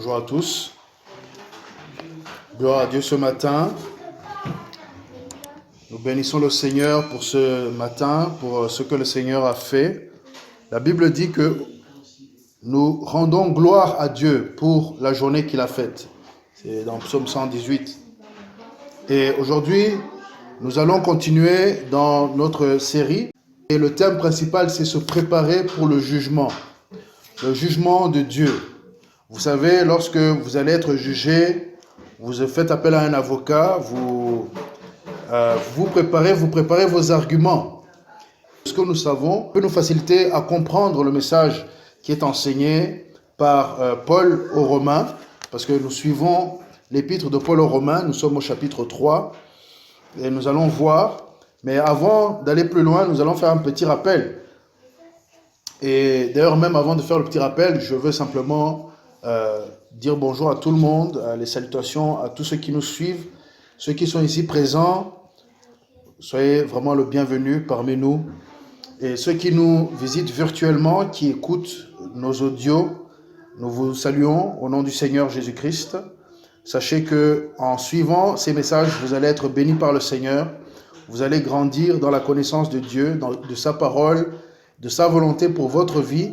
Bonjour à tous. Gloire à Dieu ce matin. Nous bénissons le Seigneur pour ce matin, pour ce que le Seigneur a fait. La Bible dit que nous rendons gloire à Dieu pour la journée qu'il a faite. C'est dans Psaume 118. Et aujourd'hui, nous allons continuer dans notre série. Et le thème principal, c'est se préparer pour le jugement de Dieu. Vous savez, lorsque vous allez être jugé, vous faites appel à un avocat, vous préparez vos arguments. Ce que nous savons peut nous faciliter à comprendre le message qui est enseigné par Paul aux Romains, parce que nous suivons l'épître de Paul aux Romains, nous sommes au chapitre 3, et nous allons voir, mais avant d'aller plus loin, nous allons faire un petit rappel. Et d'ailleurs, même avant de faire le petit rappel, je veux simplement dire bonjour à tout le monde, les salutations à tous ceux qui nous suivent, ceux qui sont ici présents, soyez vraiment le bienvenu parmi nous. Et ceux qui nous visitent virtuellement, qui écoutent nos audios, nous vous saluons au nom du Seigneur Jésus-Christ. Sachez que en suivant ces messages, vous allez être bénis par le Seigneur, vous allez grandir dans la connaissance de Dieu, de sa parole, de sa volonté pour votre vie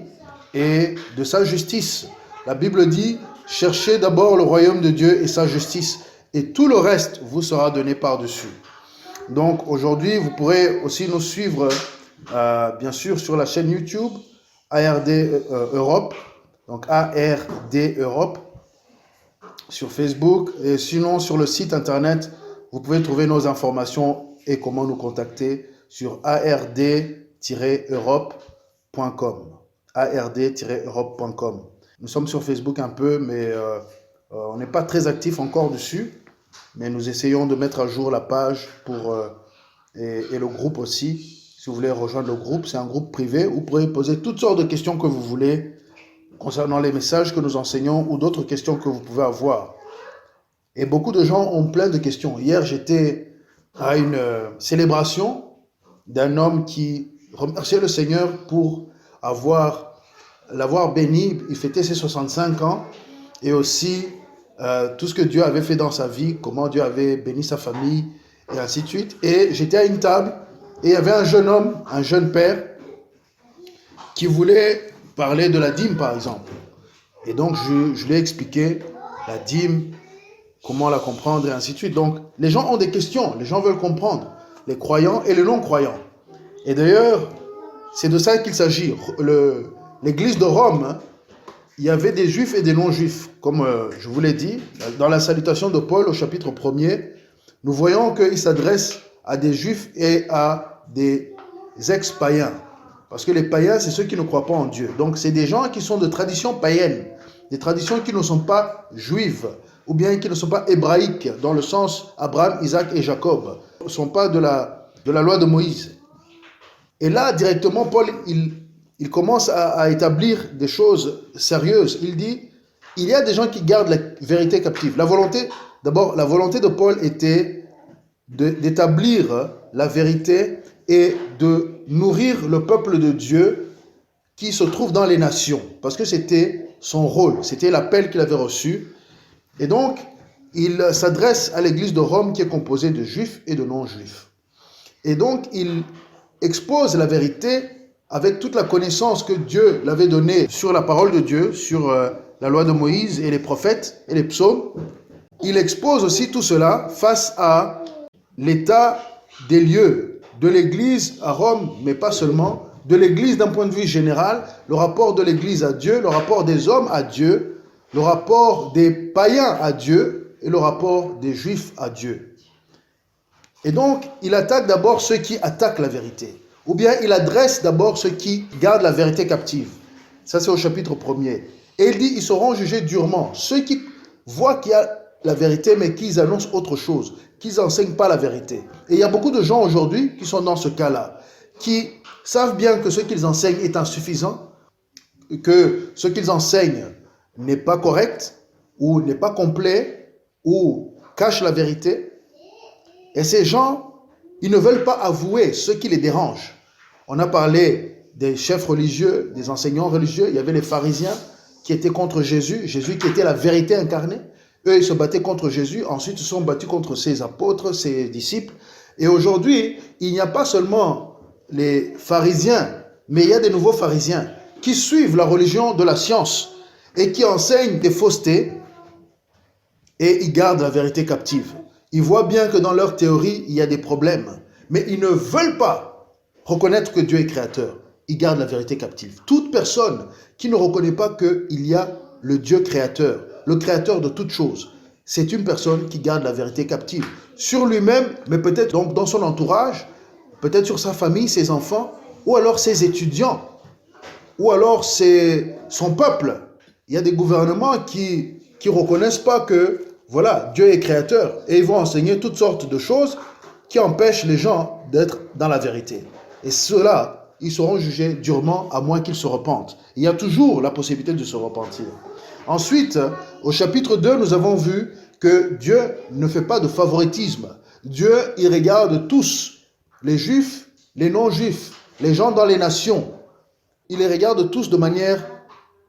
et de sa justice. La Bible dit, cherchez d'abord le royaume de Dieu et sa justice, et tout le reste vous sera donné par-dessus. Donc aujourd'hui, vous pourrez aussi nous suivre, bien sûr, sur la chaîne YouTube, ARD Europe, donc ARD Europe, sur Facebook, et sinon sur le site internet, vous pouvez trouver nos informations et comment nous contacter sur ard-europe.com. ard-europe.com. Nous sommes sur Facebook un peu, mais on n'est pas très actif encore dessus. Mais nous essayons de mettre à jour la page et le groupe aussi. Si vous voulez rejoindre le groupe, c'est un groupe privé. Vous pourrez poser toutes sortes de questions que vous voulez concernant les messages que nous enseignons ou d'autres questions que vous pouvez avoir. Et beaucoup de gens ont plein de questions. Hier, j'étais à une célébration d'un homme qui remerciait le Seigneur pour l'avoir béni. Il fêtait ses 65 ans et aussi tout ce que Dieu avait fait dans sa vie, comment Dieu avait béni sa famille et ainsi de suite. Et j'étais à une table et il y avait un jeune homme, un jeune père qui voulait parler de la dîme par exemple. Et donc je lui ai expliqué la dîme, comment la comprendre et ainsi de suite. Donc les gens ont des questions, les gens veulent comprendre, les croyants et les non-croyants. Et d'ailleurs, c'est de ça qu'il s'agit. L'église de Rome, il y avait des juifs et des non-juifs. Comme je vous l'ai dit, dans la salutation de Paul au chapitre 1er, nous voyons qu'il s'adresse à des juifs et à des ex-païens. Parce que les païens, c'est ceux qui ne croient pas en Dieu. Donc c'est des gens qui sont de traditions païennes, des traditions qui ne sont pas juives, ou bien qui ne sont pas hébraïques, dans le sens Abraham, Isaac et Jacob. Ils ne sont pas de la loi de Moïse. Et là, directement, Paul, il commence à établir des choses sérieuses. Il dit, il y a des gens qui gardent la vérité captive. La volonté de Paul était d'établir la vérité et de nourrir le peuple de Dieu qui se trouve dans les nations. Parce que c'était son rôle, c'était l'appel qu'il avait reçu. Et donc, il s'adresse à l'église de Rome qui est composée de juifs et de non-juifs. Et donc, il expose la vérité avec toute la connaissance que Dieu l'avait donnée sur la parole de Dieu, sur la loi de Moïse et les prophètes et les psaumes. Il expose aussi tout cela face à l'état des lieux de l'église à Rome, mais pas seulement, de l'église d'un point de vue général, le rapport de l'église à Dieu, le rapport des hommes à Dieu, le rapport des païens à Dieu et le rapport des juifs à Dieu. Et donc, il attaque d'abord ceux qui attaquent la vérité. Ou bien il adresse d'abord ceux qui gardent la vérité captive. Ça, c'est au chapitre 1er. Et il dit, ils seront jugés durement. Ceux qui voient qu'il y a la vérité, mais qu'ils annoncent autre chose, qu'ils n'enseignent pas la vérité. Et il y a beaucoup de gens aujourd'hui qui sont dans ce cas-là, qui savent bien que ce qu'ils enseignent est insuffisant, que ce qu'ils enseignent n'est pas correct, ou n'est pas complet, ou cache la vérité. Et ces gens, ils ne veulent pas avouer ce qui les dérange. On a parlé des chefs religieux, des enseignants religieux, il y avait les pharisiens, qui étaient contre Jésus, Jésus qui était la vérité incarnée. Eux, ils se battaient contre Jésus, ensuite ils se sont battus contre ses apôtres, ses disciples. Et aujourd'hui, il n'y a pas seulement les pharisiens, mais il y a des nouveaux pharisiens qui suivent la religion de la science et qui enseignent des faussetés et ils gardent la vérité captive. Ils voient bien que dans leur théorie, il y a des problèmes, mais ils ne veulent pas reconnaître que Dieu est créateur. Ils gardent la vérité captive. Toute personne qui ne reconnaît pas qu'il y a le Dieu créateur, le créateur de toutes choses, c'est une personne qui garde la vérité captive. Sur lui-même, mais peut-être dans son entourage, peut-être sur sa famille, ses enfants, ou alors ses étudiants, ou alors son peuple. Il y a des gouvernements qui ne reconnaissent pas que, voilà, Dieu est créateur. Et ils vont enseigner toutes sortes de choses qui empêchent les gens d'être dans la vérité. Et ceux-là, ils seront jugés durement à moins qu'ils se repentent. Il y a toujours la possibilité de se repentir. Ensuite, au chapitre 2, nous avons vu que Dieu ne fait pas de favoritisme. Dieu, il regarde tous, les juifs, les non-juifs, les gens dans les nations. Il les regarde tous de manière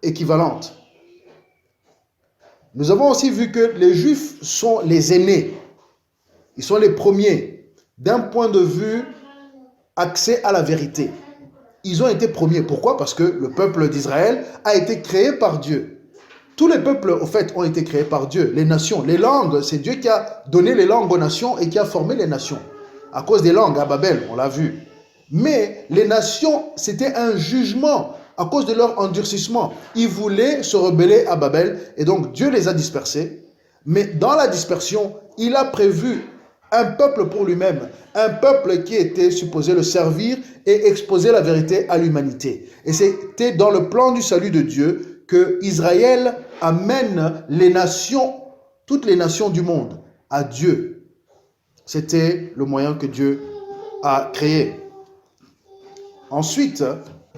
équivalente. Nous avons aussi vu que les juifs sont les aînés. Ils sont les premiers d'un point de vue accès à la vérité. Ils ont été premiers. Pourquoi? Parce que le peuple d'Israël a été créé par Dieu. Tous les peuples, au fait, ont été créés par Dieu. Les nations, les langues, c'est Dieu qui a donné les langues aux nations et qui a formé les nations. À cause des langues, à Babel, on l'a vu. Mais les nations, c'était un jugement à cause de leur endurcissement. Ils voulaient se rebeller à Babel et donc Dieu les a dispersés. Mais dans la dispersion, il a prévu un peuple pour lui-même, un peuple qui était supposé le servir et exposer la vérité à l'humanité. Et c'était dans le plan du salut de Dieu que Israël amène les nations, toutes les nations du monde, à Dieu. C'était le moyen que Dieu a créé. Ensuite,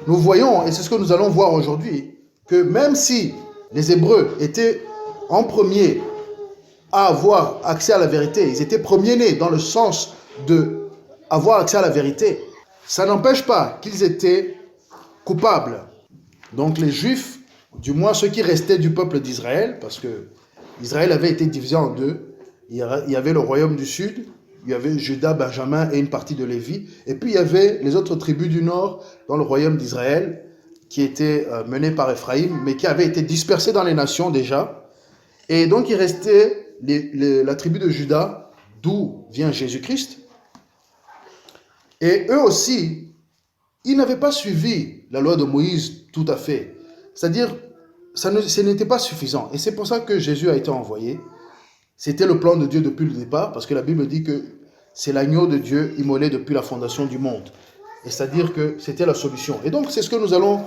nous voyons, et c'est ce que nous allons voir aujourd'hui, que même si les Hébreux étaient en premier à avoir accès à la vérité, ils étaient premiers-nés dans le sens d'avoir accès à la vérité, ça n'empêche pas qu'ils étaient coupables. Donc les Juifs, du moins ceux qui restaient du peuple d'Israël, parce que Israël avait été divisé en deux, il y avait le royaume du sud, il y avait Juda, Benjamin et une partie de Lévi, et puis il y avait les autres tribus du nord dans le royaume d'Israël, qui étaient menées par Éphraïm, mais qui avaient été dispersées dans les nations déjà. Et donc il restait la tribu de Juda, d'où vient Jésus-Christ. Et eux aussi, ils n'avaient pas suivi la loi de Moïse tout à fait. C'est-à-dire, ce n'était pas suffisant. Et c'est pour ça que Jésus a été envoyé. C'était le plan de Dieu depuis le départ, parce que la Bible dit que c'est l'agneau de Dieu immolé depuis la fondation du monde. Et c'est-à-dire que c'était la solution. Et donc, c'est ce que nous allons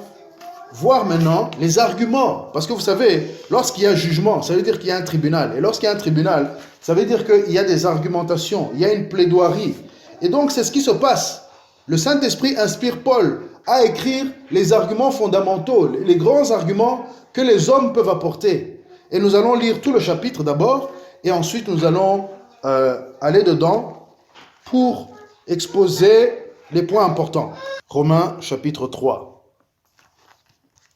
voir maintenant, les arguments. Parce que vous savez, lorsqu'il y a jugement, ça veut dire qu'il y a un tribunal. Et lorsqu'il y a un tribunal, ça veut dire qu'il y a des argumentations, il y a une plaidoirie. Et donc, c'est ce qui se passe. Le Saint-Esprit inspire Paul à écrire les arguments fondamentaux, les grands arguments que les hommes peuvent apporter. Et nous allons lire tout le chapitre d'abord, et ensuite nous allons aller dedans pour exposer les points importants. Romains chapitre 3.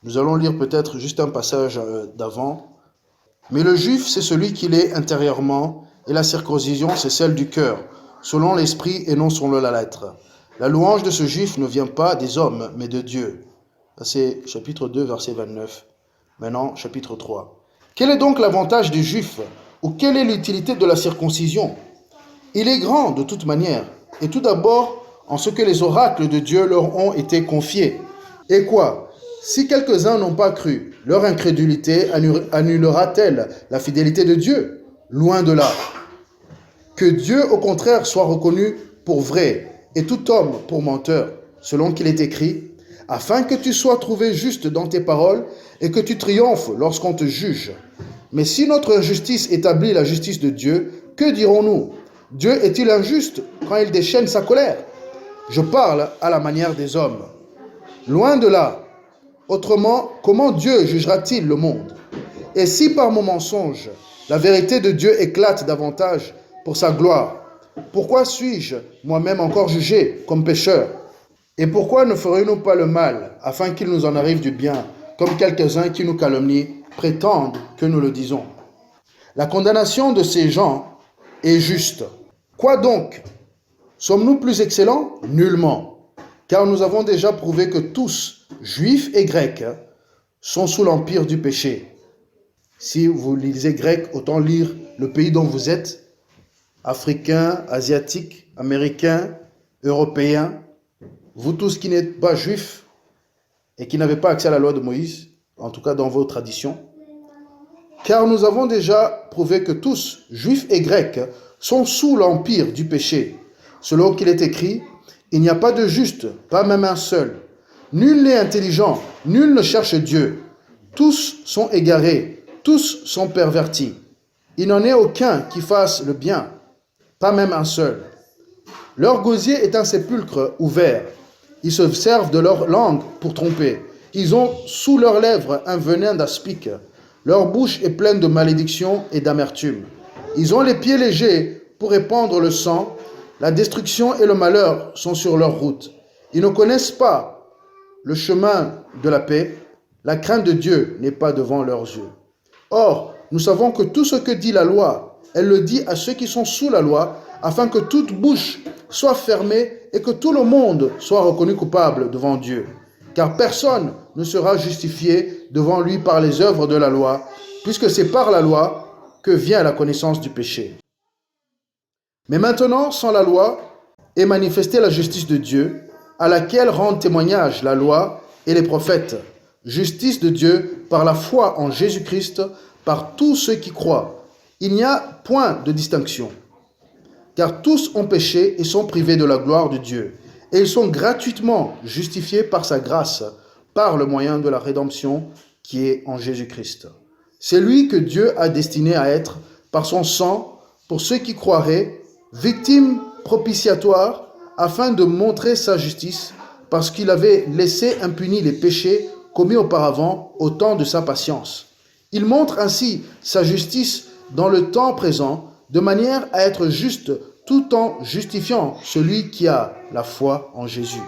Nous allons lire peut-être juste un passage d'avant. Mais le juif, c'est celui qu'il est intérieurement, et la circoncision, c'est celle du cœur, selon l'esprit et non selon la lettre. La louange de ce juif ne vient pas des hommes, mais de Dieu. C'est chapitre 2, verset 29. Maintenant, chapitre 3. Quel est donc l'avantage des juifs, ou quelle est l'utilité de la circoncision? Il est grand de toute manière, et tout d'abord en ce que les oracles de Dieu leur ont été confiés. Et quoi? Si quelques-uns n'ont pas cru, leur incrédulité annulera-t-elle la fidélité de Dieu? Loin de là. Que Dieu, au contraire, soit reconnu pour vrai, et tout homme pour menteur, selon qu'il est écrit, afin que tu sois trouvé juste dans tes paroles, et que tu triomphes lorsqu'on te juge. Mais si notre justice établit la justice de Dieu, que dirons-nous? Dieu est-il injuste quand il déchaîne sa colère? Je parle à la manière des hommes. Loin de là. Autrement, comment Dieu jugera-t-il le monde? Et si par mon mensonge, la vérité de Dieu éclate davantage pour sa gloire, pourquoi suis-je moi-même encore jugé comme pécheur? Et pourquoi ne ferions-nous pas le mal, afin qu'il nous en arrive du bien, comme quelques-uns qui nous calomnient prétendent que nous le disons. La condamnation de ces gens est juste. Quoi donc? Sommes-nous plus excellents? Nullement. Car nous avons déjà prouvé que tous, juifs et grecs, sont sous l'empire du péché. Si vous lisez grec, autant lire le pays dont vous êtes, africain, asiatique, américain, européen, vous tous qui n'êtes pas juifs et qui n'avez pas accès à la loi de Moïse, en tout cas dans vos traditions, car nous avons déjà prouvé que tous, juifs et grecs, sont sous l'empire du péché. Selon qu'il est écrit, il n'y a pas de juste, pas même un seul. Nul n'est intelligent, nul ne cherche Dieu. Tous sont égarés, tous sont pervertis. Il n'en est aucun qui fasse le bien, pas même un seul. Leur gosier est un sépulcre ouvert. Ils se servent de leur langue pour tromper. Ils ont sous leurs lèvres un venin d'aspic. Leur bouche est pleine de malédiction et d'amertume. Ils ont les pieds légers pour répandre le sang. La destruction et le malheur sont sur leur route. Ils ne connaissent pas le chemin de la paix. La crainte de Dieu n'est pas devant leurs yeux. Or, nous savons que tout ce que dit la loi, elle le dit à ceux qui sont sous la loi, afin que toute bouche soit fermée et que tout le monde soit reconnu coupable devant Dieu. Car personne ne sera justifié devant lui par les œuvres de la loi, puisque c'est par la loi que vient la connaissance du péché. Mais maintenant, sans la loi, est manifestée la justice de Dieu, à laquelle rendent témoignage la loi et les prophètes. Justice de Dieu par la foi en Jésus-Christ, par tous ceux qui croient. Il n'y a point de distinction. Car tous ont péché et sont privés de la gloire de Dieu. Et ils sont gratuitement justifiés par sa grâce, par le moyen de la rédemption qui est en Jésus-Christ. C'est lui que Dieu a destiné à être, par son sang, pour ceux qui croiraient, victime propitiatoire, afin de montrer sa justice, parce qu'il avait laissé impunis les péchés commis auparavant au temps de sa patience. Il montre ainsi sa justice dans le temps présent, de manière à être juste tout en justifiant celui qui a la foi en Jésus.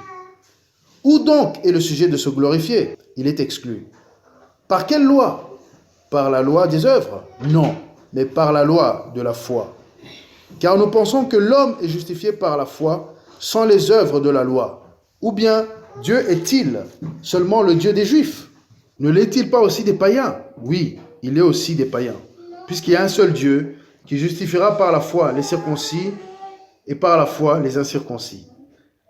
Où donc est le sujet de se glorifier? Il est exclu. Par quelle loi? Par la loi des œuvres? Non, mais par la loi de la foi. Car nous pensons que l'homme est justifié par la foi sans les œuvres de la loi. Ou bien Dieu est-il seulement le Dieu des Juifs? Ne l'est-il pas aussi des païens? Oui, il est aussi des païens. Puisqu'il y a un seul Dieu qui justifiera par la foi les circoncis et par la foi les incirconcis.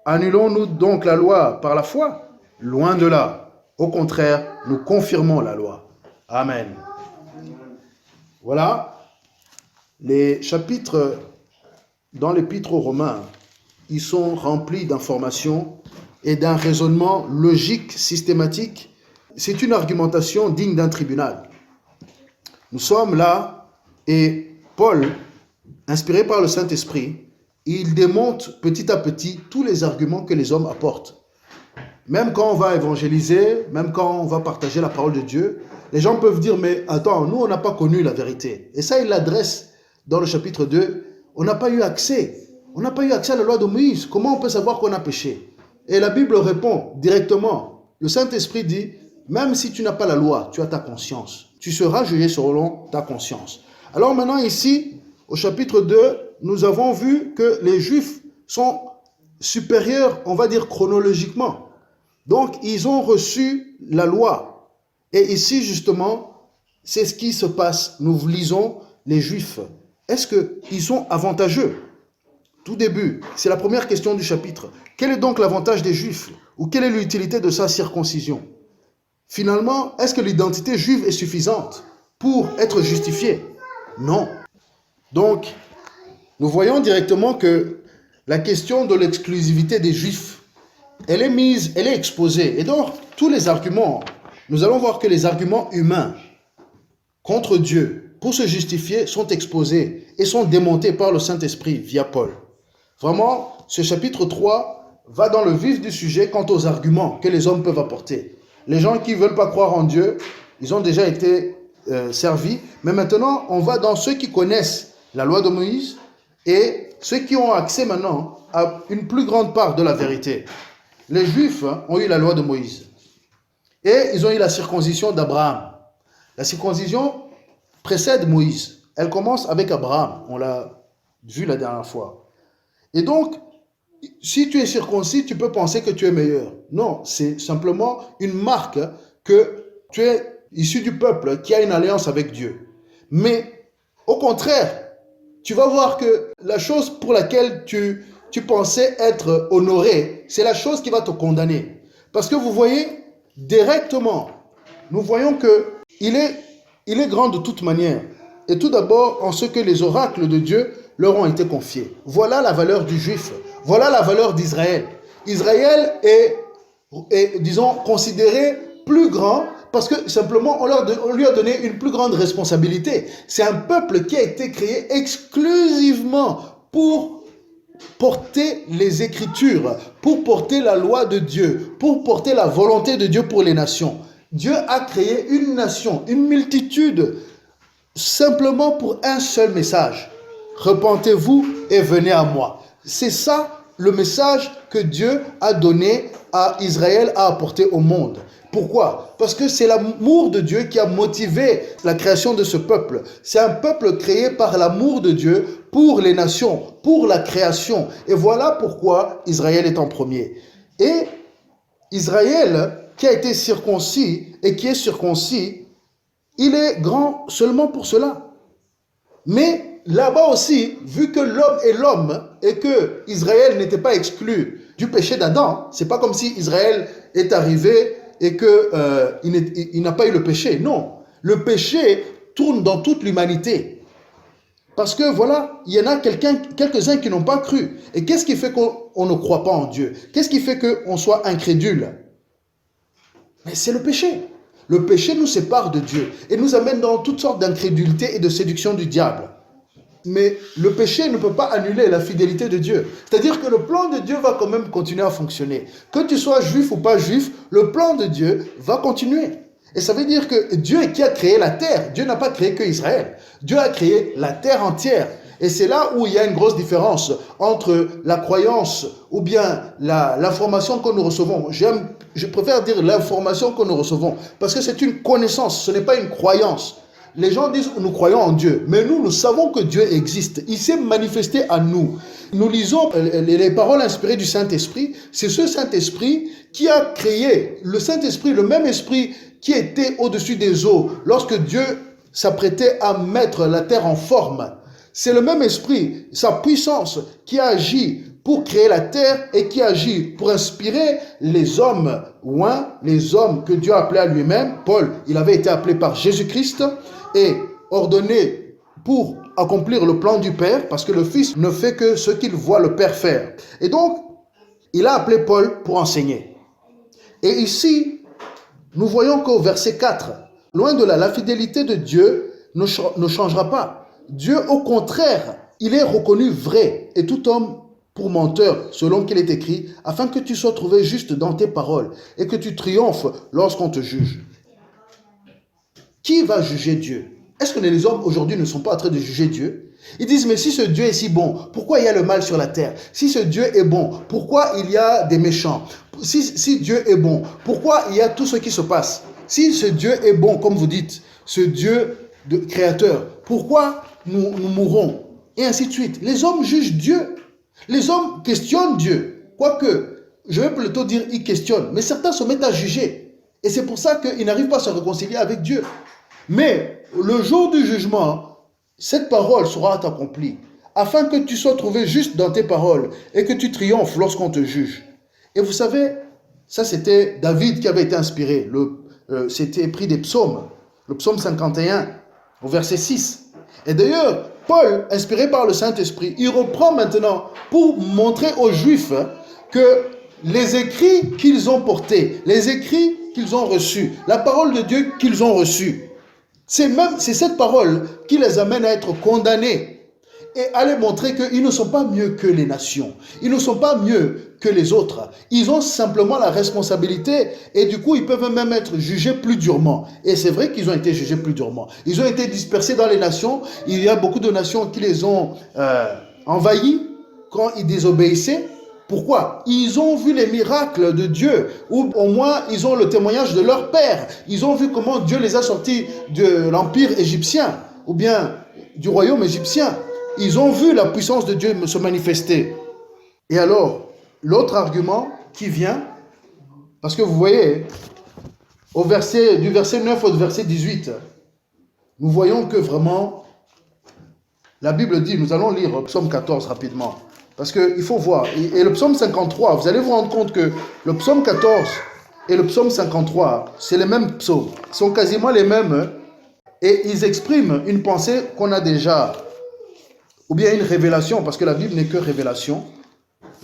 Annulons-nous donc la loi par la foi? Loin de là. Au contraire, nous confirmons la loi. Amen. Voilà, les chapitres dans l'Épître aux Romains, ils sont remplis d'informations et d'un raisonnement logique, systématique. C'est une argumentation digne d'un tribunal. Nous sommes là et Paul, inspiré par le Saint-Esprit, il démonte petit à petit tous les arguments que les hommes apportent. Même quand on va évangéliser, même quand on va partager la parole de Dieu, les gens peuvent dire, mais attends, nous on n'a pas connu la vérité. Et ça, il l'adresse dans le chapitre 2. On n'a pas eu accès. On n'a pas eu accès à la loi de Moïse. Comment on peut savoir qu'on a péché? Et la Bible répond directement. Le Saint-Esprit dit, même si tu n'as pas la loi, tu as ta conscience. Tu seras jugé selon ta conscience. Alors maintenant ici, au chapitre 2, nous avons vu que les Juifs sont supérieurs, on va dire chronologiquement. Donc, ils ont reçu la loi. Et ici, justement, c'est ce qui se passe. Nous lisons les Juifs. Est-ce qu'ils sont avantageux? Tout début, c'est la première question du chapitre. Quel est donc l'avantage des Juifs? Ou quelle est l'utilité de sa circoncision? Finalement, est-ce que l'identité juive est suffisante pour être justifiée? Non. Donc, nous voyons directement que la question de l'exclusivité des Juifs, elle est exposée. Et donc, tous les arguments, nous allons voir que les arguments humains contre Dieu, pour se justifier, sont exposés et sont démontés par le Saint-Esprit via Paul. Vraiment, ce chapitre 3 va dans le vif du sujet quant aux arguments que les hommes peuvent apporter. Les gens qui ne veulent pas croire en Dieu, ils ont déjà été servis. Mais maintenant, on va dans ceux qui connaissent la loi de Moïse et ceux qui ont accès maintenant à une plus grande part de la vérité. Les Juifs ont eu la loi de Moïse. Et ils ont eu la circoncision d'Abraham. La circoncision précède Moïse. Elle commence avec Abraham. On l'a vu la dernière fois. Et donc, si tu es circoncis, tu peux penser que tu es meilleur. Non, c'est simplement une marque que tu es issu du peuple qui a une alliance avec Dieu. Mais au contraire, tu vas voir que la chose pour laquelle tu pensais être honoré, c'est la chose qui va te condamner. Parce que vous voyez, directement, nous voyons qu'il est grand de toute manière. Et tout d'abord, en ce que les oracles de Dieu leur ont été confiés. Voilà la valeur du juif. Voilà la valeur d'Israël. Israël est, disons, considéré plus grand parce que simplement on lui a donné une plus grande responsabilité. C'est un peuple qui a été créé exclusivement pour porter les Écritures, pour porter la loi de Dieu, pour porter la volonté de Dieu pour les nations. Dieu a créé une nation, une multitude, simplement pour un seul message. Repentez-vous et venez à moi. C'est ça le message que Dieu a donné à Israël à apporter au monde. Pourquoi? Parce que c'est l'amour de Dieu qui a motivé la création de ce peuple. C'est un peuple créé par l'amour de Dieu pour les nations, pour la création. Et voilà pourquoi Israël est en premier. Et Israël, qui a été circoncis et qui est circoncis, il est grand seulement pour cela. Mais là-bas aussi, vu que l'homme est l'homme et que Israël n'était pas exclu du péché d'Adam, c'est pas comme si Israël est arrivé et qu'il n'a pas eu le péché. Non, le péché tourne dans toute l'humanité. Parce que voilà, il y en a quelques-uns qui n'ont pas cru. Et qu'est-ce qui fait qu'on ne croit pas en Dieu? Qu'est-ce qui fait qu'on soit incrédule? Mais c'est le péché. Le péché nous sépare de Dieu et nous amène dans toutes sortes d'incrédulité et de séduction du diable. Mais le péché ne peut pas annuler la fidélité de Dieu. C'est-à-dire que le plan de Dieu va quand même continuer à fonctionner. Que tu sois juif ou pas juif, le plan de Dieu va continuer. Et ça veut dire que Dieu qui a créé la terre, Dieu n'a pas créé que Israël. Dieu a créé la terre entière. Et c'est là où il y a une grosse différence entre la croyance ou bien l'information que nous recevons. Je préfère dire l'information que nous recevons parce que c'est une connaissance, ce n'est pas une croyance. Les gens disent nous croyons en Dieu, mais nous savons que Dieu existe. Il s'est manifesté à nous. Nous lisons les paroles inspirées du Saint-Esprit. C'est ce Saint-Esprit qui a créé le Saint-Esprit, le même esprit qui était au-dessus des eaux lorsque Dieu s'apprêtait à mettre la terre en forme. C'est le même esprit, sa puissance qui a agi pour créer la terre et qui agit pour inspirer les hommes oints, les hommes que Dieu a appelés à lui-même. Paul, il avait été appelé par Jésus-Christ et ordonné pour accomplir le plan du Père, parce que le Fils ne fait que ce qu'il voit le Père faire. Et donc, il a appelé Paul pour enseigner. Et ici, nous voyons qu'au verset 4, loin de là, la fidélité de Dieu ne changera pas. Dieu, au contraire, il est reconnu vrai et tout homme pour menteur, selon qu'il est écrit, afin que tu sois trouvé juste dans tes paroles et que tu triomphes lorsqu'on te juge. Qui va juger Dieu? Est-ce que les hommes aujourd'hui ne sont pas en train de juger Dieu? Ils disent, mais si ce Dieu est si bon, pourquoi il y a le mal sur la terre? Si ce Dieu est bon, pourquoi il y a des méchants? Si Dieu est bon, pourquoi il y a tout ce qui se passe? Si ce Dieu est bon, comme vous dites, ce Dieu créateur, pourquoi nous mourrons? Et ainsi de suite. Les hommes jugent Dieu. Les hommes questionnent Dieu. Quoique, je vais plutôt dire, ils questionnent. Mais certains se mettent à juger. Et c'est pour ça qu'ils n'arrivent pas à se réconcilier avec Dieu. Mais le jour du jugement, cette parole sera accomplie, afin que tu sois trouvé juste dans tes paroles et que tu triomphes lorsqu'on te juge. Et vous savez, ça c'était David qui avait été inspiré. C'était pris des psaumes. Le psaume 51, au verset 6. Et d'ailleurs, Paul, inspiré par le Saint-Esprit, il reprend maintenant pour montrer aux Juifs que les écrits qu'ils ont portés, les écrits qu'ils ont reçus, la parole de Dieu qu'ils ont reçue, c'est cette parole qui les amène à être condamnés et à les montrer qu'ils ne sont pas mieux que les nations. Ils ne sont pas mieux que les autres. Ils ont simplement la responsabilité et du coup, ils peuvent même être jugés plus durement. Et c'est vrai qu'ils ont été jugés plus durement. Ils ont été dispersés dans les nations. Il y a beaucoup de nations qui les ont envahis quand ils désobéissaient. Pourquoi? Ils ont vu les miracles de Dieu, ou au moins ils ont le témoignage de leur père. Ils ont vu comment Dieu les a sortis de l'empire égyptien, ou bien du royaume égyptien. Ils ont vu la puissance de Dieu se manifester. Et alors, l'autre argument qui vient, parce que vous voyez, du verset 9 au verset 18, nous voyons que vraiment, la Bible dit, nous allons lire Psaume 14 rapidement, parce qu'il faut voir, et le Psaume 53, vous allez vous rendre compte que le Psaume 14 et le Psaume 53, c'est les mêmes psaumes, ils sont quasiment les mêmes, et ils expriment une pensée qu'on a déjà, ou bien une révélation, parce que la Bible n'est que révélation.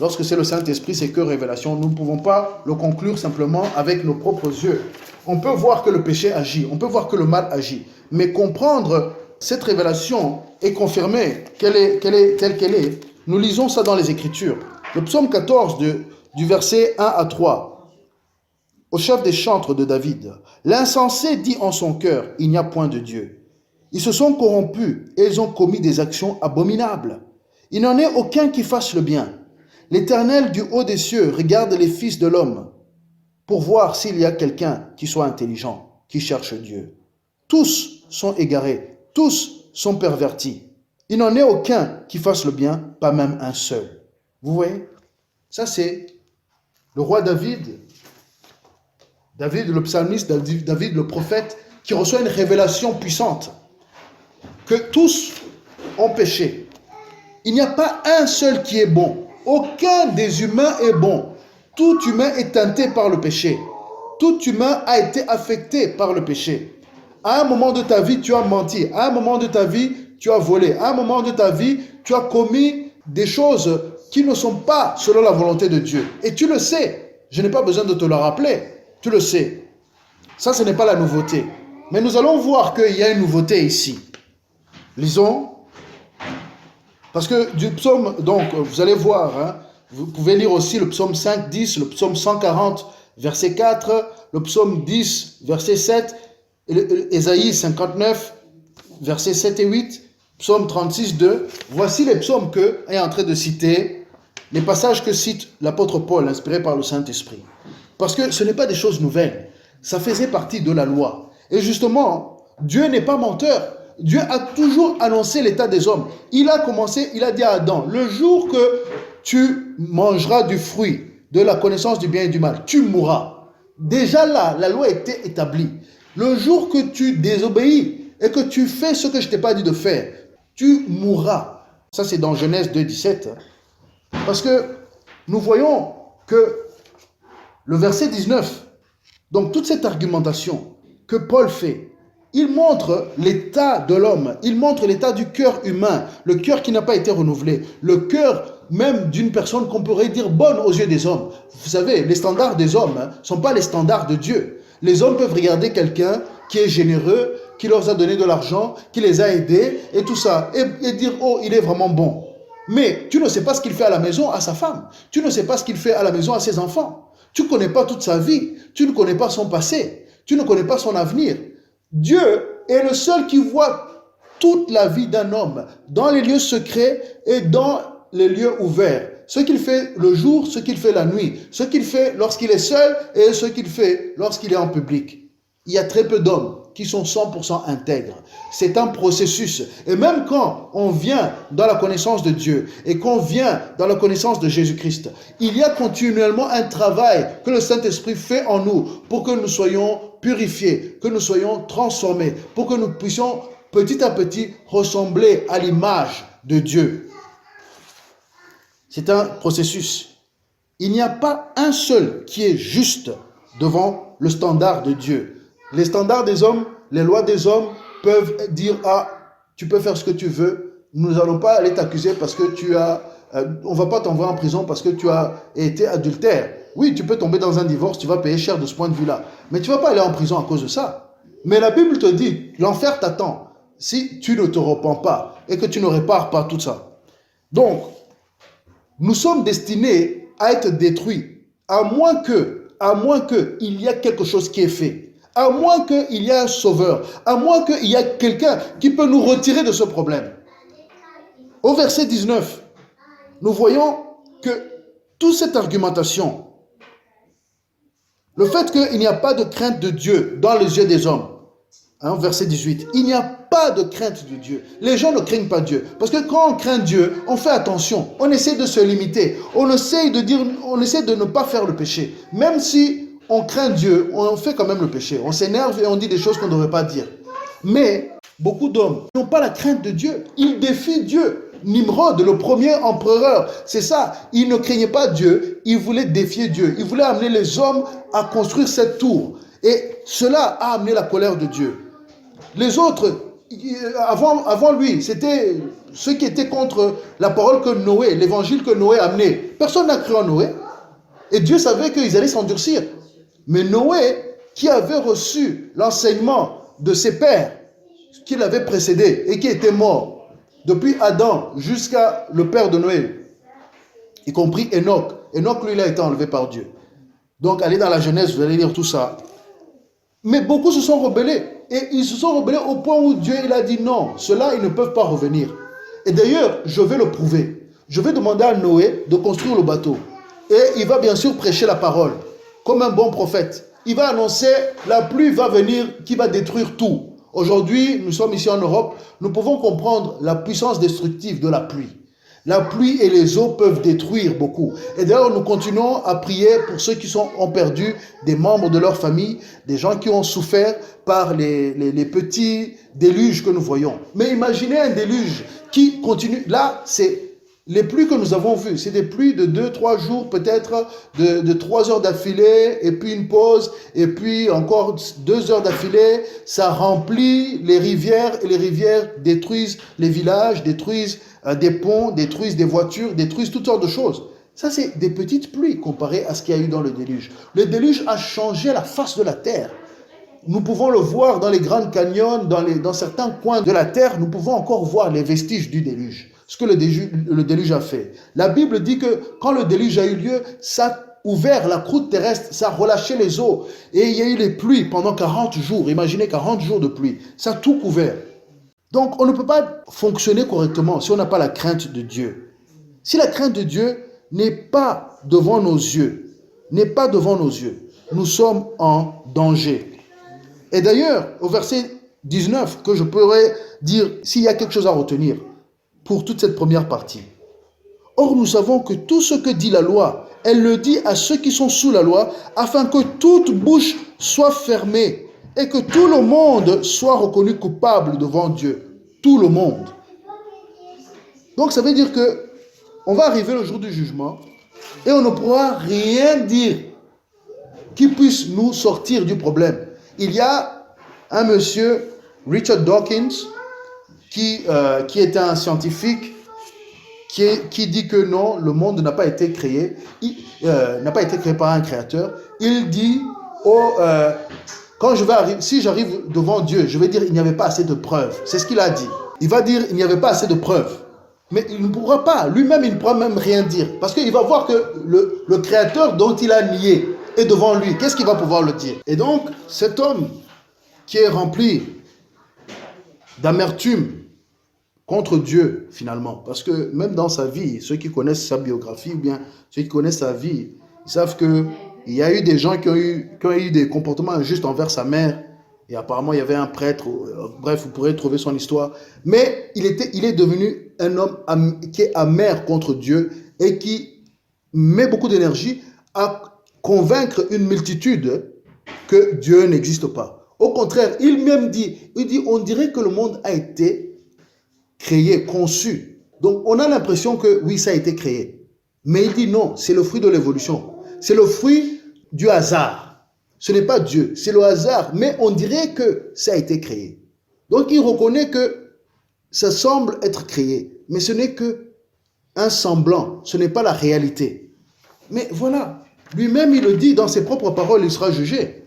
Lorsque c'est le Saint-Esprit, c'est que révélation. Nous ne pouvons pas le conclure simplement avec nos propres yeux. On peut voir que le péché agit, on peut voir que le mal agit, mais comprendre cette révélation et confirmer qu'elle est telle qu'elle est, nous lisons ça dans les Écritures. Le psaume 14 du verset 1 à 3, au chef des chantres de David. L'insensé dit en son cœur, il n'y a point de Dieu. Ils se sont corrompus et ils ont commis des actions abominables. Il n'en est aucun qui fasse le bien. L'Éternel du haut des cieux regarde les fils de l'homme pour voir s'il y a quelqu'un qui soit intelligent, qui cherche Dieu. Tous sont égarés, tous sont pervertis. Il n'en est aucun qui fasse le bien, pas même un seul. Vous voyez? Ça c'est le roi David, David le psalmiste, David le prophète, qui reçoit une révélation puissante, que tous ont péché. Il n'y a pas un seul qui est bon. Aucun des humains est bon. Tout humain est teinté par le péché. Tout humain a été affecté par le péché. À un moment de ta vie, tu as menti. À un moment de ta vie, tu as volé. À un moment de ta vie, tu as commis des choses qui ne sont pas selon la volonté de Dieu. Et tu le sais. Je n'ai pas besoin de te le rappeler. Tu le sais. Ça, ce n'est pas la nouveauté. Mais nous allons voir qu'il y a une nouveauté ici. Lisons. Parce que du psaume, donc, vous allez voir, hein, vous pouvez lire aussi le psaume 5, 10, le psaume 140, verset 4, le psaume 10, verset 7, Ésaïe 59, versets 7 et 8, psaume 36, 2. Voici les psaumes que est en train de citer, les passages que cite l'apôtre Paul, inspiré par le Saint-Esprit. Parce que ce n'est pas des choses nouvelles, ça faisait partie de la loi. Et justement, Dieu n'est pas menteur. Dieu a toujours annoncé l'état des hommes. Il a commencé, il a dit à Adam, le jour que tu mangeras du fruit de la connaissance du bien et du mal, tu mourras. Déjà là, la loi était établie. Le jour que tu désobéis et que tu fais ce que je t'ai pas dit de faire, tu mourras. Ça c'est dans Genèse 2, 17. Parce que nous voyons que le verset 19, donc toute cette argumentation que Paul fait, il montre l'état de l'homme, il montre l'état du cœur humain, le cœur qui n'a pas été renouvelé, le cœur même d'une personne qu'on pourrait dire bonne aux yeux des hommes. Vous savez, les standards des hommes ne sont pas les standards de Dieu. Les hommes peuvent regarder quelqu'un qui est généreux, qui leur a donné de l'argent, qui les a aidés et tout ça, et dire, oh, il est vraiment bon. Mais tu ne sais pas ce qu'il fait à la maison à sa femme, tu ne sais pas ce qu'il fait à la maison à ses enfants, tu ne connais pas toute sa vie, tu ne connais pas son passé, tu ne connais pas son avenir. Dieu est le seul qui voit toute la vie d'un homme dans les lieux secrets et dans les lieux ouverts. Ce qu'il fait le jour, ce qu'il fait la nuit, ce qu'il fait lorsqu'il est seul et ce qu'il fait lorsqu'il est en public. Il y a très peu d'hommes qui sont 100% intègres. C'est un processus. Et même quand on vient dans la connaissance de Dieu et qu'on vient dans la connaissance de Jésus-Christ, il y a continuellement un travail que le Saint-Esprit fait en nous pour que nous soyons purifiés, que nous soyons transformés, pour que nous puissions petit à petit ressembler à l'image de Dieu. C'est un processus. Il n'y a pas un seul qui est juste devant le standard de Dieu. Les standards des hommes, les lois des hommes peuvent dire « Ah, tu peux faire ce que tu veux, nous n'allons pas aller t'accuser parce que on ne va pas t'envoyer en prison parce que tu as été adultère. Oui, tu peux tomber dans un divorce, tu vas payer cher de ce point de vue-là. Mais tu ne vas pas aller en prison à cause de ça. Mais la Bible te dit, l'enfer t'attend si tu ne te repens pas et que tu ne répares pas tout ça. Donc, nous sommes destinés à être détruits, à moins qu'il y ait quelque chose qui est fait. À moins qu'il y ait un sauveur, à moins qu'il y ait quelqu'un qui peut nous retirer de ce problème. Au verset 19, nous voyons que toute cette argumentation, le fait qu'il n'y a pas de crainte de Dieu dans les yeux des hommes, verset 18, il n'y a pas de crainte de Dieu. Les gens ne craignent pas Dieu. Parce que quand on craint Dieu, on fait attention. On essaie de se limiter. On essaie de ne pas faire le péché. Même si on craint Dieu, on fait quand même le péché. On s'énerve et on dit des choses qu'on ne devrait pas dire. Mais beaucoup d'hommes n'ont pas la crainte de Dieu. Ils défient Dieu. Nimrod, le premier empereur, c'est ça. Il ne craignait pas Dieu. Il voulait défier Dieu. Il voulait amener les hommes à construire cette tour. Et cela a amené la colère de Dieu. Les autres, avant lui, c'était ceux qui étaient contre la parole que Noé, l'évangile que Noé amenait. Personne n'a cru en Noé. Et Dieu savait qu'ils allaient s'endurcir. Mais Noé, qui avait reçu l'enseignement de ses pères, qui l'avaient précédé et qui était mort, depuis Adam jusqu'à le père de Noé, y compris Enoch. Enoch, lui, il a été enlevé par Dieu. Donc, allez dans la Genèse, vous allez lire tout ça. Mais beaucoup se sont rebellés. Et ils se sont rebellés au point où Dieu il a dit non, ceux-là, ils ne peuvent pas revenir. Et d'ailleurs, je vais le prouver. Je vais demander à Noé de construire le bateau. Et il va bien sûr prêcher la parole, comme un bon prophète. Il va annoncer, la pluie va venir, qui va détruire tout. Aujourd'hui, nous sommes ici en Europe, nous pouvons comprendre la puissance destructive de la pluie. La pluie et les eaux peuvent détruire beaucoup. Et d'ailleurs, nous continuons à prier pour ceux qui ont perdu des membres de leur famille, des gens qui ont souffert par les petits déluges que nous voyons. Mais imaginez un déluge qui continue. Là, c'est les pluies que nous avons vues. C'est des pluies de 2-3 jours, peut-être de 3 heures d'affilée, et puis une pause, et puis encore 2 heures d'affilée. Ça remplit les rivières, et les rivières détruisent les villages, détruisent des ponts, détruisent des voitures, détruisent toutes sortes de choses. Ça, c'est des petites pluies comparées à ce qu'il y a eu dans le déluge. Le déluge a changé la face de la terre. Nous pouvons le voir dans les grands canyons, dans certains coins de la terre, nous pouvons encore voir les vestiges du déluge. Ce que le déluge a fait. La Bible dit que quand le déluge a eu lieu, ça a ouvert la croûte terrestre, ça a relâché les eaux. Et il y a eu les pluies pendant 40 jours. Imaginez 40 jours de pluie. Ça a tout couvert. Donc, on ne peut pas fonctionner correctement si on n'a pas la crainte de Dieu. Si la crainte de Dieu n'est pas devant nos yeux, nous sommes en danger. Et d'ailleurs, au verset 19, que je pourrais dire, s'il y a quelque chose à retenir pour toute cette première partie. Or, nous savons que tout ce que dit la loi, elle le dit à ceux qui sont sous la loi, afin que toute bouche soit fermée et que tout le monde soit reconnu coupable devant Dieu. Tout le monde. Donc, ça veut dire que on va arriver le jour du jugement et on ne pourra rien dire qui puisse nous sortir du problème. Il y a un monsieur, Richard Dawkins, qui était un scientifique, qui dit que non, le monde n'a pas été créé, n'a pas été créé par un créateur. Il dit, si j'arrive devant Dieu, je vais dire il n'y avait pas assez de preuves. C'est ce qu'il a dit. Il va dire il n'y avait pas assez de preuves. Mais il ne pourra pas, lui-même il ne pourra même rien dire. Parce qu'il va voir que le créateur dont il a nié est devant lui. Qu'est-ce qu'il va pouvoir le dire? Et donc, cet homme qui est rempli d'amertume contre Dieu, finalement. Parce que même dans sa vie, ceux qui connaissent sa biographie, ou bien ceux qui connaissent sa vie, ils savent qu'il y a eu des gens qui ont eu des comportements injustes envers sa mère. Et apparemment, il y avait un prêtre. Bref, vous pourrez trouver son histoire. Mais il est devenu un homme qui est amer contre Dieu et qui met beaucoup d'énergie à convaincre une multitude que Dieu n'existe pas. Au contraire, il dit, on dirait que le monde a été créé, conçu. Donc, on a l'impression que oui, ça a été créé. Mais il dit non, c'est le fruit de l'évolution. C'est le fruit du hasard. Ce n'est pas Dieu, c'est le hasard. Mais on dirait que ça a été créé. Donc, il reconnaît que ça semble être créé. Mais ce n'est que un semblant. Ce n'est pas la réalité. Mais voilà, lui-même, il le dit dans ses propres paroles, il sera jugé.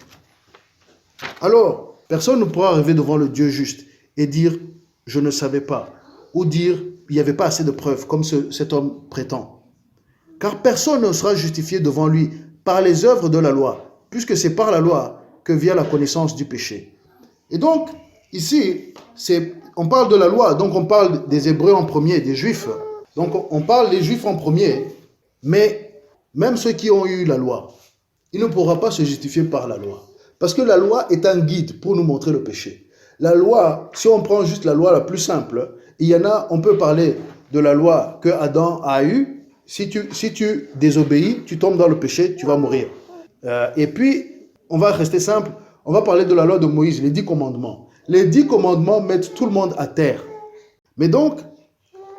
Alors, personne ne pourra arriver devant le Dieu juste et dire « je ne savais pas » ou dire « il n'y avait pas assez de preuves » comme cet homme prétend. Car personne ne sera justifié devant lui par les œuvres de la loi, puisque c'est par la loi que vient la connaissance du péché. Et donc, ici, on parle de la loi, donc on parle des Hébreux en premier, des Juifs. Donc on parle des Juifs en premier, mais même ceux qui ont eu la loi, il ne pourra pas se justifier par la loi. Parce que la loi est un guide pour nous montrer le péché. La loi, si on prend juste la loi la plus simple, il y en a, on peut parler de la loi que Adam a eue. Si tu désobéis, tu tombes dans le péché, tu vas mourir. Et puis, on va rester simple, on va parler de la loi de Moïse, les 10 commandements. Les 10 commandements mettent tout le monde à terre. Mais donc,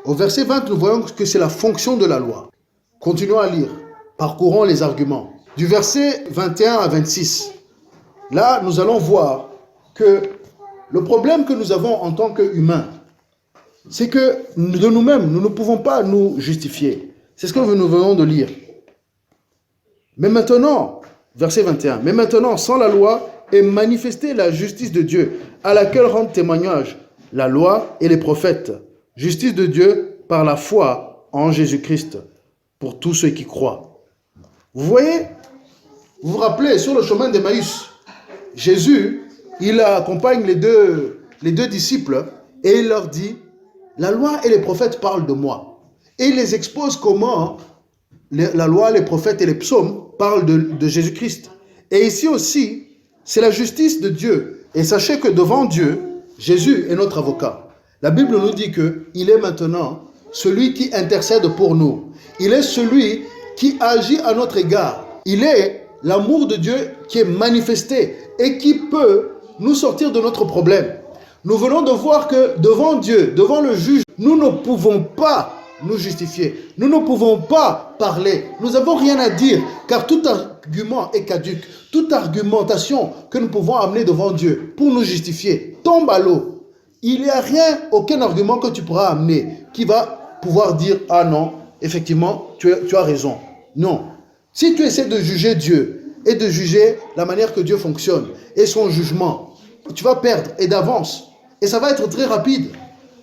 au verset 20, nous voyons que c'est la fonction de la loi. Continuons à lire, parcourons les arguments. Du verset 21 à 26, là, nous allons voir que le problème que nous avons en tant qu'humains, c'est que de nous-mêmes, nous ne pouvons pas nous justifier. C'est ce que nous venons de lire. Mais maintenant, verset 21, mais maintenant, sans la loi, est manifestée la justice de Dieu, à laquelle rendent témoignage la loi et les prophètes. Justice de Dieu par la foi en Jésus-Christ, pour tous ceux qui croient. Vous voyez, vous vous rappelez, sur le chemin d'Emmaüs, Jésus, il accompagne les deux disciples et il leur dit, la loi et les prophètes parlent de moi. Et il les expose comment la loi, les prophètes et les psaumes parlent de Jésus-Christ. Et ici aussi, c'est la justice de Dieu. Et sachez que devant Dieu, Jésus est notre avocat. La Bible nous dit qu'il est maintenant celui qui intercède pour nous. Il est celui qui agit à notre égard. Il est l'amour de Dieu qui est manifesté et qui peut nous sortir de notre problème. Nous venons de voir que devant Dieu, devant le juge, nous ne pouvons pas nous justifier. Nous ne pouvons pas parler. Nous n'avons rien à dire, car tout argument est caduc. Toute argumentation que nous pouvons amener devant Dieu pour nous justifier tombe à l'eau. Il n'y a rien, aucun argument que tu pourras amener qui va pouvoir dire « Ah non, effectivement, tu as raison. » Non. Si tu essaies de juger Dieu et de juger la manière que Dieu fonctionne et son jugement, tu vas perdre et d'avance. Et ça va être très rapide.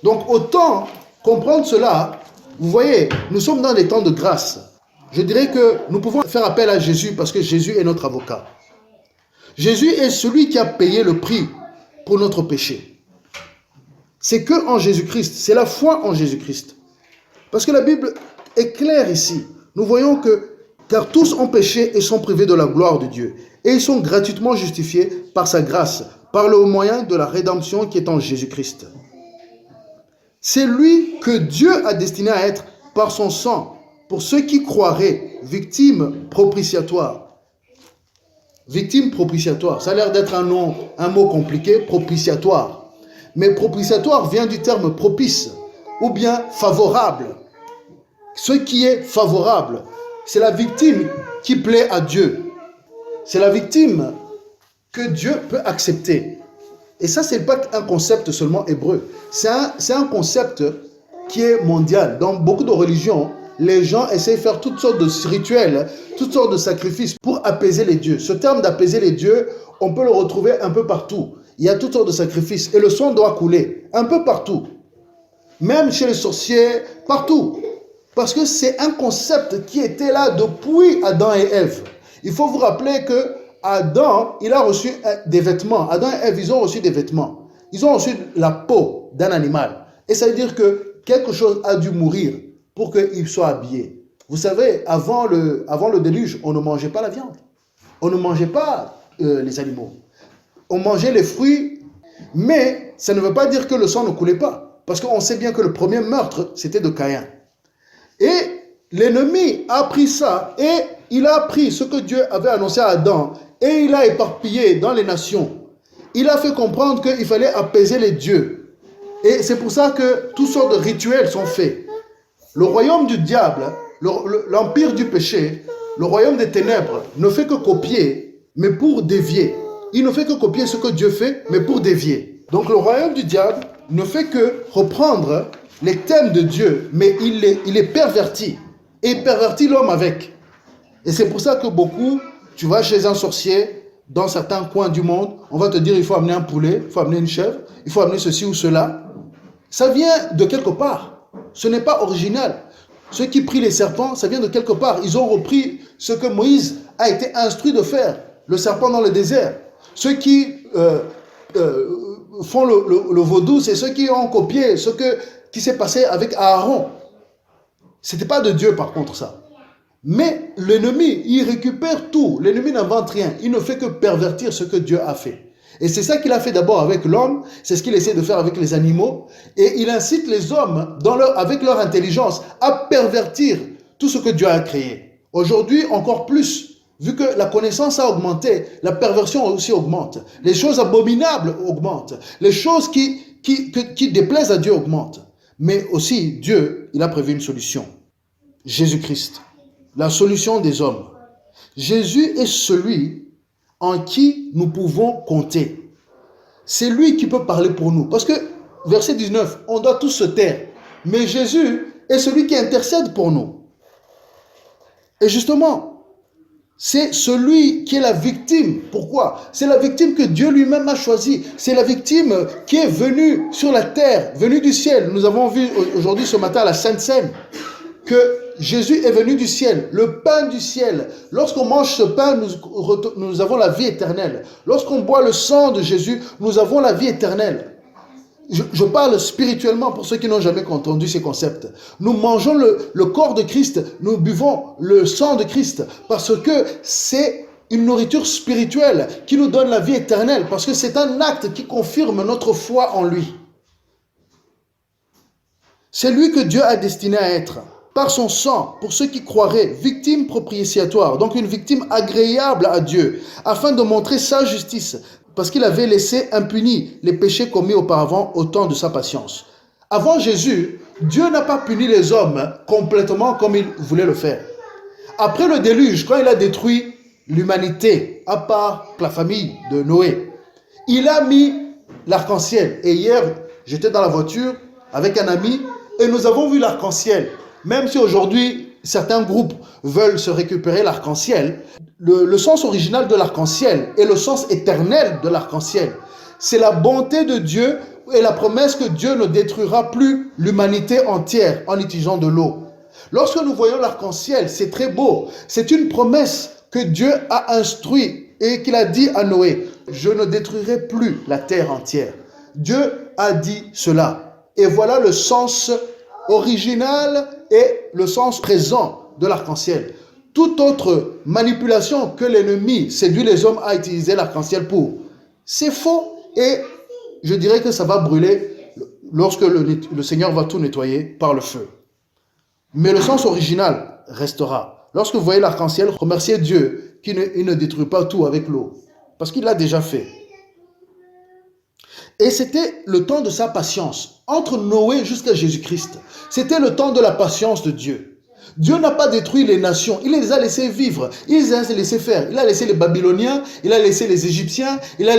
Donc autant comprendre cela. Vous voyez, nous sommes dans des temps de grâce. Je dirais que nous pouvons faire appel à Jésus parce que Jésus est notre avocat. Jésus est celui qui a payé le prix pour notre péché. C'est que en Jésus-Christ, c'est la foi en Jésus-Christ. Parce que la Bible est claire ici. Nous voyons que, car tous ont péché et sont privés de la gloire de Dieu. Et ils sont gratuitement justifiés par sa grâce, par le moyen de la rédemption qui est en Jésus-Christ. C'est lui que Dieu a destiné à être par son sang, pour ceux qui croiraient, victime propitiatoire. Victime propitiatoire, ça a l'air d'être un mot compliqué, propitiatoire. Mais propitiatoire vient du terme propice, ou bien favorable. Ce qui est favorable, c'est la victime qui plaît à Dieu. C'est la victime que Dieu peut accepter. Et ça, ce n'est pas un concept seulement hébreu. C'est un concept qui est mondial. Dans beaucoup de religions, les gens essaient de faire toutes sortes de rituels, toutes sortes de sacrifices pour apaiser les dieux. Ce terme d'apaiser les dieux, on peut le retrouver un peu partout. Il y a toutes sortes de sacrifices et le sang doit couler un peu partout. Même chez les sorciers, partout. Parce que c'est un concept qui était là depuis Adam et Ève. Il faut vous rappeler que Adam, il a reçu des vêtements. Adam et Ève, ils ont reçu des vêtements. Ils ont reçu la peau d'un animal. Et ça veut dire que quelque chose a dû mourir pour qu'ils soient habillés. Vous savez, avant le déluge, on ne mangeait pas la viande. On ne mangeait pas les animaux. On mangeait les fruits, mais ça ne veut pas dire que le sang ne coulait pas. Parce qu'on sait bien que le premier meurtre, c'était de Caïn. Et l'ennemi a pris ça et il a pris ce que Dieu avait annoncé à Adam et il a éparpillé dans les nations. Il a fait comprendre qu'il fallait apaiser les dieux. Et c'est pour ça que toutes sortes de rituels sont faits. Le royaume du diable, l'empire du péché, le royaume des ténèbres ne fait que copier, mais pour dévier. Il ne fait que copier ce que Dieu fait, mais pour dévier. Donc le royaume du diable ne fait que reprendre les thèmes de Dieu, mais il les pervertit. Et il pervertit l'homme avec. Et c'est pour ça que beaucoup, tu vas chez un sorcier, dans certains coins du monde, on va te dire il faut amener un poulet, il faut amener une chèvre, il faut amener ceci ou cela. Ça vient de quelque part. Ce n'est pas original. Ceux qui prient les serpents, ça vient de quelque part. Ils ont repris ce que Moïse a été instruit de faire, le serpent dans le désert. Ceux qui font le vaudou, c'est ceux qui ont copié ce qui s'est passé avec Aaron. Ce n'était pas de Dieu par contre ça. Mais l'ennemi, il récupère tout. L'ennemi n'invente rien. Il ne fait que pervertir ce que Dieu a fait. Et c'est ça qu'il a fait d'abord avec l'homme, c'est ce qu'il essaie de faire avec les animaux, et il incite les hommes, avec leur intelligence, à pervertir tout ce que Dieu a créé. Aujourd'hui, encore plus, vu que la connaissance a augmenté, la perversion aussi augmente. Les choses abominables augmentent. Les choses qui déplaisent à Dieu augmentent. Mais aussi, Dieu, il a prévu une solution. Jésus-Christ, la solution des hommes. Jésus est celui en qui nous pouvons compter. C'est lui qui peut parler pour nous. Parce que, verset 19, on doit tous se taire. Mais Jésus est celui qui intercède pour nous. Et justement, c'est celui qui est la victime. Pourquoi? C'est la victime que Dieu lui-même a choisie. C'est la victime qui est venue sur la terre, venue du ciel. Nous avons vu aujourd'hui ce matin à la Sainte Seine que Jésus est venu du ciel, le pain du ciel. Lorsqu'on mange ce pain, nous avons la vie éternelle. Lorsqu'on boit le sang de Jésus, nous avons la vie éternelle. Je parle spirituellement pour ceux qui n'ont jamais entendu ces concepts. Nous mangeons le corps de Christ, nous buvons le sang de Christ, parce que c'est une nourriture spirituelle qui nous donne la vie éternelle, parce que c'est un acte qui confirme notre foi en lui. C'est lui que Dieu a destiné à être. Par son sang, pour ceux qui croiraient, victime propitiatoire, donc une victime agréable à Dieu, afin de montrer sa justice, parce qu'il avait laissé impunis les péchés commis auparavant au temps de sa patience. Avant Jésus, Dieu n'a pas puni les hommes complètement comme il voulait le faire. Après le déluge, quand il a détruit l'humanité, à part la famille de Noé, il a mis l'arc-en-ciel. Et hier, j'étais dans la voiture avec un ami et nous avons vu l'arc-en-ciel. Même si aujourd'hui, certains groupes veulent se récupérer l'arc-en-ciel, le sens original de l'arc-en-ciel et le sens éternel de l'arc-en-ciel, c'est la bonté de Dieu et la promesse que Dieu ne détruira plus l'humanité entière en utilisant de l'eau. Lorsque nous voyons l'arc-en-ciel, c'est très beau. C'est une promesse que Dieu a instruite et qu'il a dit à Noé, « Je ne détruirai plus la terre entière. » Dieu a dit cela. Et voilà le sens original et le sens présent de l'arc-en-ciel. Toute autre manipulation que l'ennemi séduit les hommes à utiliser l'arc-en-ciel pour, c'est faux et je dirais que ça va brûler lorsque le Seigneur va tout nettoyer par le feu. Mais le sens original restera. Lorsque vous voyez l'arc-en-ciel, remerciez Dieu qu'il ne détruit pas tout avec l'eau, parce qu'il l'a déjà fait. Et c'était le temps de sa patience, entre Noé jusqu'à Jésus-Christ. C'était le temps de la patience de Dieu. Dieu n'a pas détruit les nations, il les a laissés vivre, il les a laissés faire. Il a laissé les Babyloniens, il a laissé les Égyptiens, il a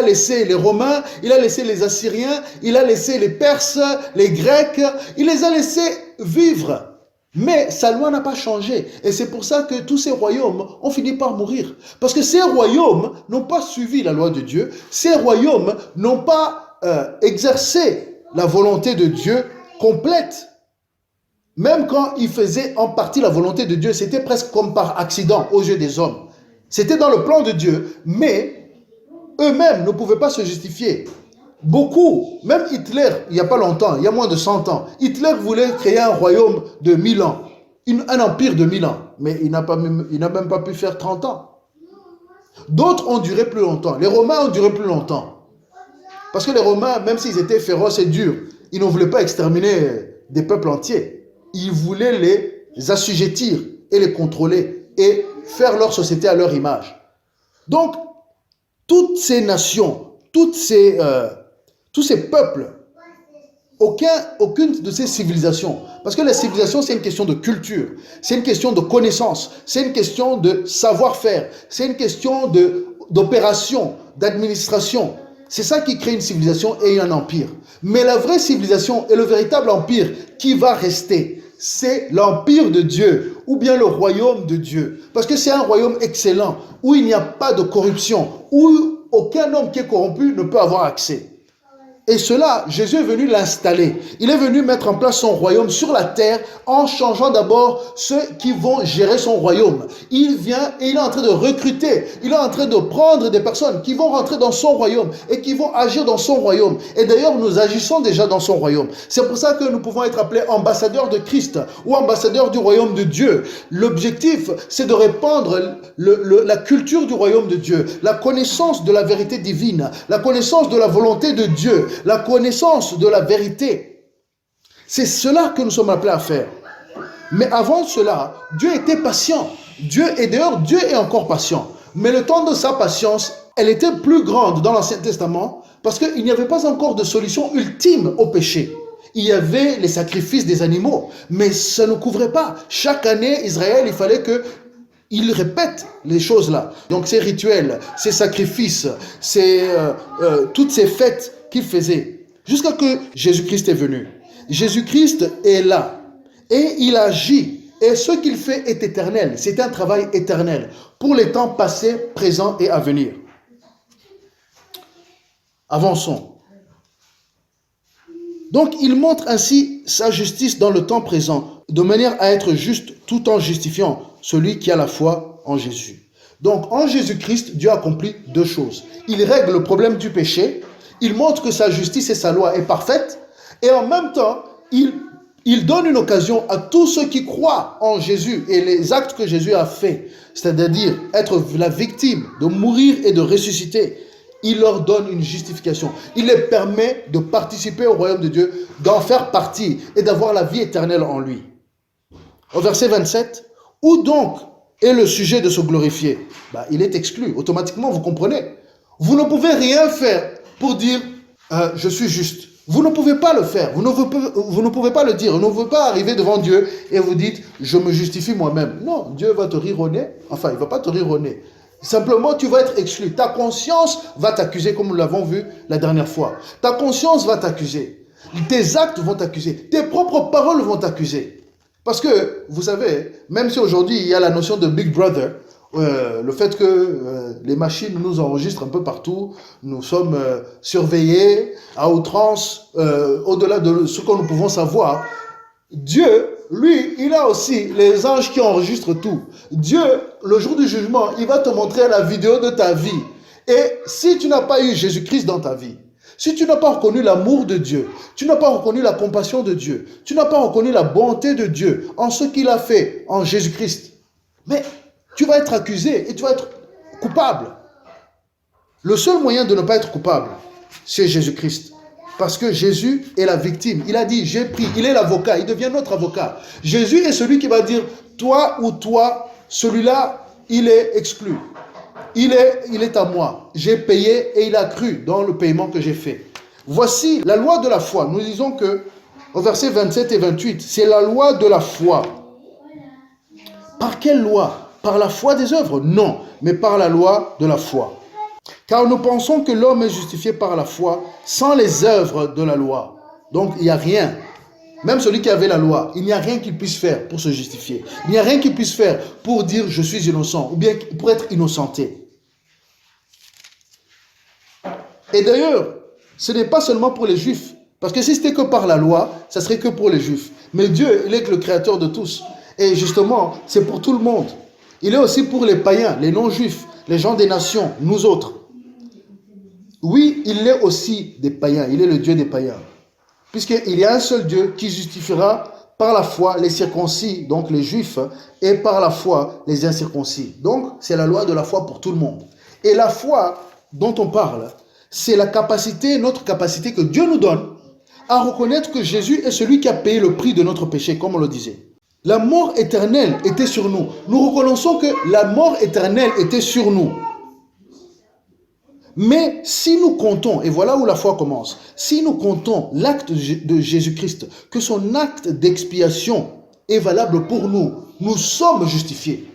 laissé les Romains, il a laissé les Assyriens, il a laissé les Perses, les Grecs, il les a laissés vivre. Mais sa loi n'a pas changé. Et c'est pour ça que tous ces royaumes ont fini par mourir. Parce que ces royaumes n'ont pas suivi la loi de Dieu. Ces royaumes n'ont pas exercé la volonté de Dieu complète. Même quand ils faisaient en partie la volonté de Dieu, c'était presque comme par accident aux yeux des hommes. C'était dans le plan de Dieu, mais eux-mêmes ne pouvaient pas se justifier. Beaucoup, même Hitler, il n'y a pas longtemps, il y a moins de 100 ans, Hitler voulait créer un royaume de 1000 ans, un empire de 1000 ans, mais il n'a même pas pu faire 30 ans. D'autres ont duré plus longtemps, les Romains ont duré plus longtemps. Parce que les Romains, même s'ils étaient féroces et durs, ils ne voulaient pas exterminer des peuples entiers. Ils voulaient les assujettir et les contrôler et faire leur société à leur image. Donc, toutes ces nations, tous ces peuples, aucune de ces civilisations, parce que la civilisation c'est une question de culture, c'est une question de connaissance, c'est une question de savoir-faire, c'est une question d'opération, d'administration. C'est ça qui crée une civilisation et un empire. Mais la vraie civilisation et le véritable empire qui va rester, c'est l'empire de Dieu ou bien le royaume de Dieu. Parce que c'est un royaume excellent où il n'y a pas de corruption, où aucun homme qui est corrompu ne peut avoir accès. Et cela, Jésus est venu l'installer. Il est venu mettre en place son royaume sur la terre en changeant d'abord ceux qui vont gérer son royaume. Il vient et il est en train de recruter, il est en train de prendre des personnes qui vont rentrer dans son royaume et qui vont agir dans son royaume. Et d'ailleurs, nous agissons déjà dans son royaume. C'est pour ça que nous pouvons être appelés ambassadeurs de Christ ou ambassadeurs du royaume de Dieu. L'objectif, c'est de répandre la culture du royaume de Dieu, la connaissance de la vérité divine, la connaissance de la volonté de Dieu, la connaissance de la vérité. C'est cela que nous sommes appelés à faire. Mais avant cela, Dieu était patient. Dieu est encore patient. Mais le temps de sa patience, elle était plus grande dans l'Ancien Testament parce qu'il n'y avait pas encore de solution ultime au péché. Il y avait les sacrifices des animaux, mais ça ne couvrait pas. Chaque année, Israël, il fallait qu'il répète les choses là. Donc ces rituels, ces sacrifices, toutes ces fêtes qu'il faisait, jusqu'à que Jésus-Christ est venu. Jésus-Christ est là et il agit. Et ce qu'il fait est éternel. C'est un travail éternel pour les temps passés, présents et à venir. Avançons. Donc, il montre ainsi sa justice dans le temps présent, de manière à être juste tout en justifiant celui qui a la foi en Jésus. Donc, en Jésus-Christ, Dieu accomplit deux choses. Il règle le problème du péché, il montre que sa justice et sa loi est parfaite, et en même temps, il donne une occasion à tous ceux qui croient en Jésus et les actes que Jésus a faits, c'est-à-dire être la victime, de mourir et de ressusciter. Il leur donne une justification. Il les permet de participer au royaume de Dieu, d'en faire partie et d'avoir la vie éternelle en lui. Au verset 27, où donc est le sujet de se glorifier? Il est exclu. Automatiquement, vous comprenez. Vous ne pouvez rien faire pour dire je suis juste. Vous ne pouvez pas le faire. Vous ne pouvez pas le dire. Vous ne pouvez pas arriver devant Dieu et vous dites je me justifie moi-même. Non, Dieu va te rire au nez. Enfin, il ne va pas te rire au nez. Simplement, tu vas être exclu. Ta conscience va t'accuser comme nous l'avons vu la dernière fois. Ta conscience va t'accuser. Tes actes vont t'accuser. Tes propres paroles vont t'accuser. Parce que, vous savez, même si aujourd'hui il y a la notion de Big Brother, le fait que les machines nous enregistrent un peu partout, nous sommes surveillés à outrance, au-delà de ce que nous pouvons savoir, Dieu, lui, il a aussi les anges qui enregistrent tout. Dieu, le jour du jugement, il va te montrer la vidéo de ta vie. Et si tu n'as pas eu Jésus-Christ dans ta vie, si tu n'as pas reconnu l'amour de Dieu, tu n'as pas reconnu la compassion de Dieu, tu n'as pas reconnu la bonté de Dieu en ce qu'il a fait en Jésus-Christ, mais tu vas être accusé et tu vas être coupable. Le seul moyen de ne pas être coupable, c'est Jésus-Christ. Parce que Jésus est la victime. Il a dit, j'ai pris, il est l'avocat, il devient notre avocat. Jésus est celui qui va dire, toi ou toi, celui-là, il est exclu. Il est à moi. J'ai payé et il a cru dans le paiement que j'ai fait. Voici la loi de la foi. Nous disons que, au verset 27 et 28, c'est la loi de la foi. Par quelle loi? Par la foi des œuvres? Non, mais par la loi de la foi. Car nous pensons que l'homme est justifié par la foi sans les œuvres de la loi. Donc il n'y a rien. Même celui qui avait la loi, il n'y a rien qu'il puisse faire pour se justifier. Il n'y a rien qu'il puisse faire pour dire je suis innocent ou bien pour être innocenté. Et d'ailleurs, ce n'est pas seulement pour les Juifs. Parce que si c'était que par la loi, ça serait que pour les Juifs. Mais Dieu, il est le créateur de tous. Et justement, c'est pour tout le monde. Il est aussi pour les païens, les non-juifs, les gens des nations, nous autres. Oui, il est aussi des païens, il est le Dieu des païens. Puisqu'il y a un seul Dieu qui justifiera par la foi les circoncis, donc les juifs, et par la foi les incirconcis. Donc, c'est la loi de la foi pour tout le monde. Et la foi dont on parle, c'est la capacité, notre capacité que Dieu nous donne à reconnaître que Jésus est celui qui a payé le prix de notre péché, comme on le disait. La mort éternelle était sur nous. Nous reconnaissons que la mort éternelle était sur nous. Mais si nous comptons, et voilà où la foi commence, si nous comptons l'acte de Jésus-Christ, que son acte d'expiation est valable pour nous, nous sommes justifiés.